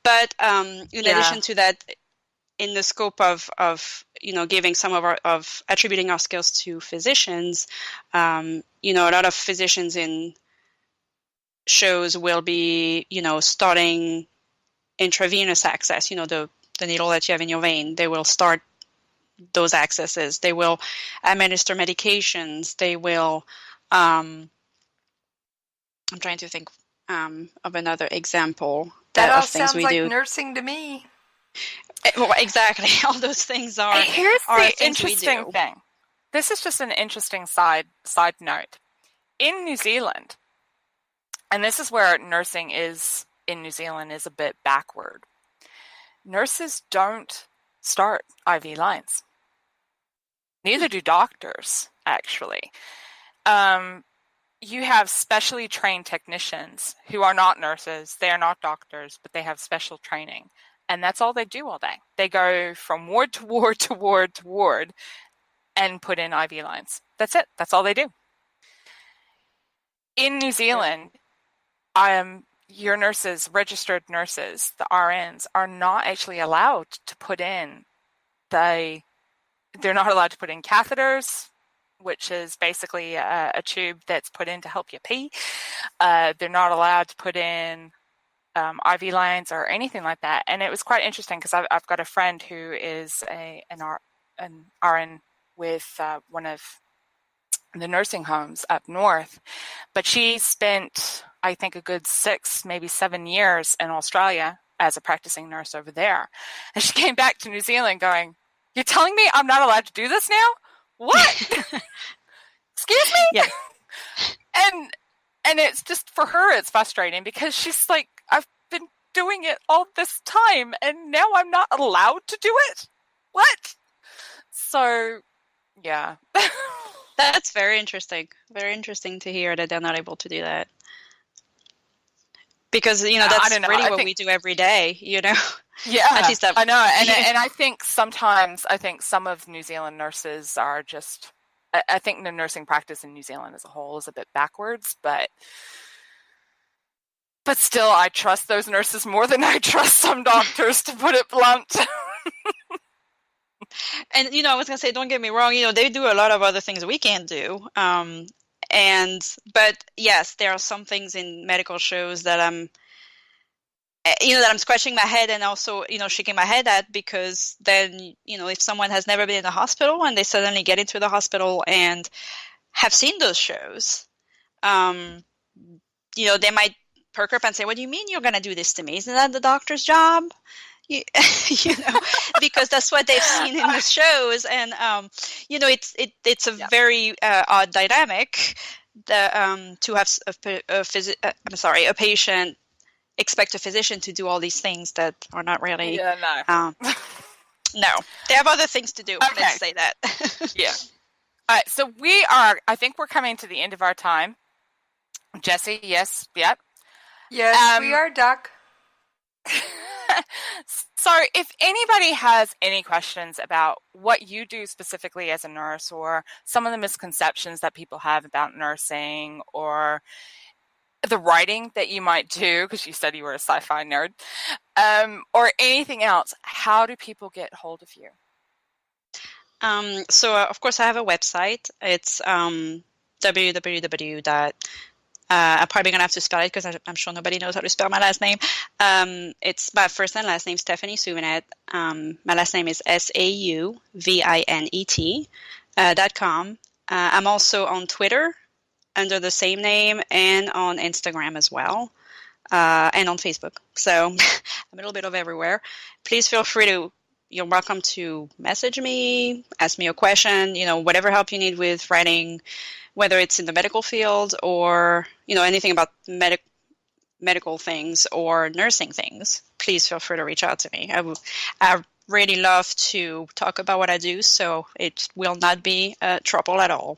But in addition to that, in the scope of giving some of attributing our skills to physicians, a lot of physicians in shows will be, starting intravenous access, the needle that you have in your vein. They will start those accesses. They will administer medications. They will, I'm trying to think of another example. That all of things sounds we like do. nursing to me. Well, exactly. All those things are. Here's are the things interesting we do. thing. This is just an interesting side note. In New Zealand, and this is where nursing is in New Zealand is a bit backward. Nurses don't start IV lines. Neither do doctors, actually. You have specially trained technicians who are not nurses. They are not doctors, but they have special training. And that's all they do all day. They go from ward to ward to ward to ward and put in IV lines. That's it. That's all they do. In New Zealand, your nurses, registered nurses, the RNs, are not actually allowed to put in they're not allowed to put in catheters, which is basically a tube that's put in to help you pee. They're not allowed to put in IV lines or anything like that. And it was quite interesting because I've got a friend who is an RN with one of the nursing homes up north, but she spent, I think, a good 6, maybe 7 years in Australia as a practicing nurse over there. And she came back to New Zealand going, "You're telling me I'm not allowed to do this now? What?" Excuse me? Yeah. And it's just, for her, it's frustrating because she's like, I've been doing it all this time and now I'm not allowed to do it? What? So, yeah. That's very interesting. Very interesting to hear that they're not able to do that. because that's really what we do every day. Yeah, at least I know, and I think sometimes some of New Zealand nurses are just. I think the nursing practice in New Zealand as a whole is a bit backwards, but still, I trust those nurses more than I trust some doctors, to put it blunt. And I was gonna say, don't get me wrong. They do a lot of other things we can't do. But yes, there are some things in medical shows that I'm scratching my head and also, shaking my head at, because then, if someone has never been in the hospital and they suddenly get into the hospital and have seen those shows, they might perk up and say, "What do you mean you're going to do this to me? Isn't that the doctor's job?" Because that's what they've seen in the shows. And, it's a very odd dynamic to have a patient expect a physician to do all these things that are not really. Yeah, no. No, they have other things to do. Okay. Let's say that. Yeah. All right. So I think we're coming to the end of our time. Jessie, yes. Yep. Yes, we are, Doc. So if anybody has any questions about what you do specifically as a nurse, or some of the misconceptions that people have about nursing, or the writing that you might do, because you said you were a sci-fi nerd, or anything else, how do people get hold of you? So of course I have a website. It's www. I'm probably going to have to spell it because I'm sure nobody knows how to spell my last name. It's my first and last name, Stephanie Souvinet. My last name is SAUVINET.com. I'm also on Twitter under the same name, and on Instagram as well, and on Facebook. So I'm a little bit of everywhere. Please feel free you're welcome to message me, ask me a question, whatever help you need with writing, whether it's in the medical field or, anything about medical things or nursing things. Please feel free to reach out to me. I really love to talk about what I do, so it will not be trouble at all.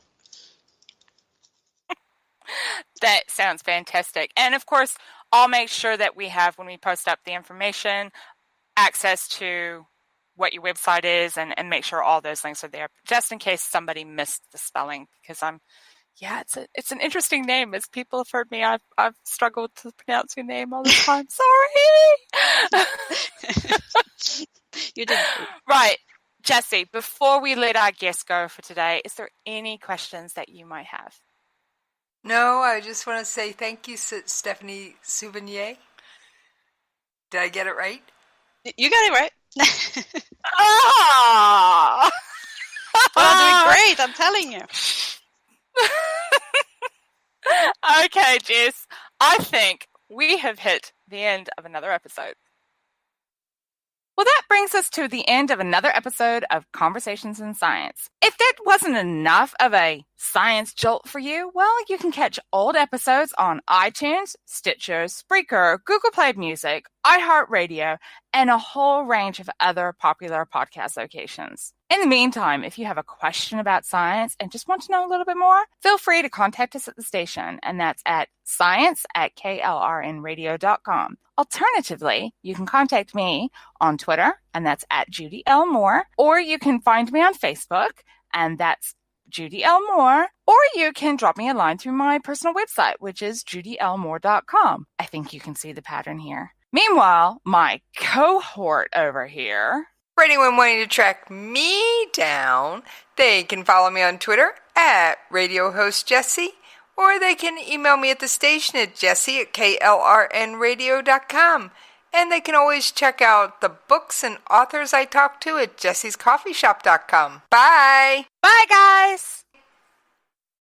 That sounds fantastic. And of course, I'll make sure that we have, when we post up the information, access to what your website is, and make sure all those links are there, just in case somebody missed the spelling, because it's an interesting name. As people have heard me, I've struggled to pronounce your name all the time. Sorry. You did. Right. Jessie, before we let our guests go for today, is there any questions that you might have? No, I just want to say thank you, Stephanie Souvinet. Did I get it right? You got it right. Oh, doing great, I'm telling you. Okay, Jess, I think we have hit the end of another episode. Well, that brings us to the end of another episode of Conversations in Science. If that wasn't enough of a science jolt for you, well, you can catch old episodes on iTunes, Stitcher, Spreaker, Google Play Music, iHeartRadio, and a whole range of other popular podcast locations. In the meantime, if you have a question about science and just want to know a little bit more, feel free to contact us at the station, and that's at science@klrnradio.com. Alternatively, you can contact me on Twitter, and that's at Judy L. Moore, or you can find me on Facebook, and that's Judy L. Moore, or you can drop me a line through my personal website, which is judylmoore.com. I think you can see the pattern here. Meanwhile, my cohort over here... For anyone wanting to track me down, they can follow me on Twitter at Radio Host Jessie, or they can email me at the station at jessie@klrnradio.com. And they can always check out the books and authors I talk to at jessiescoffeeshop.com. Bye! Bye, guys!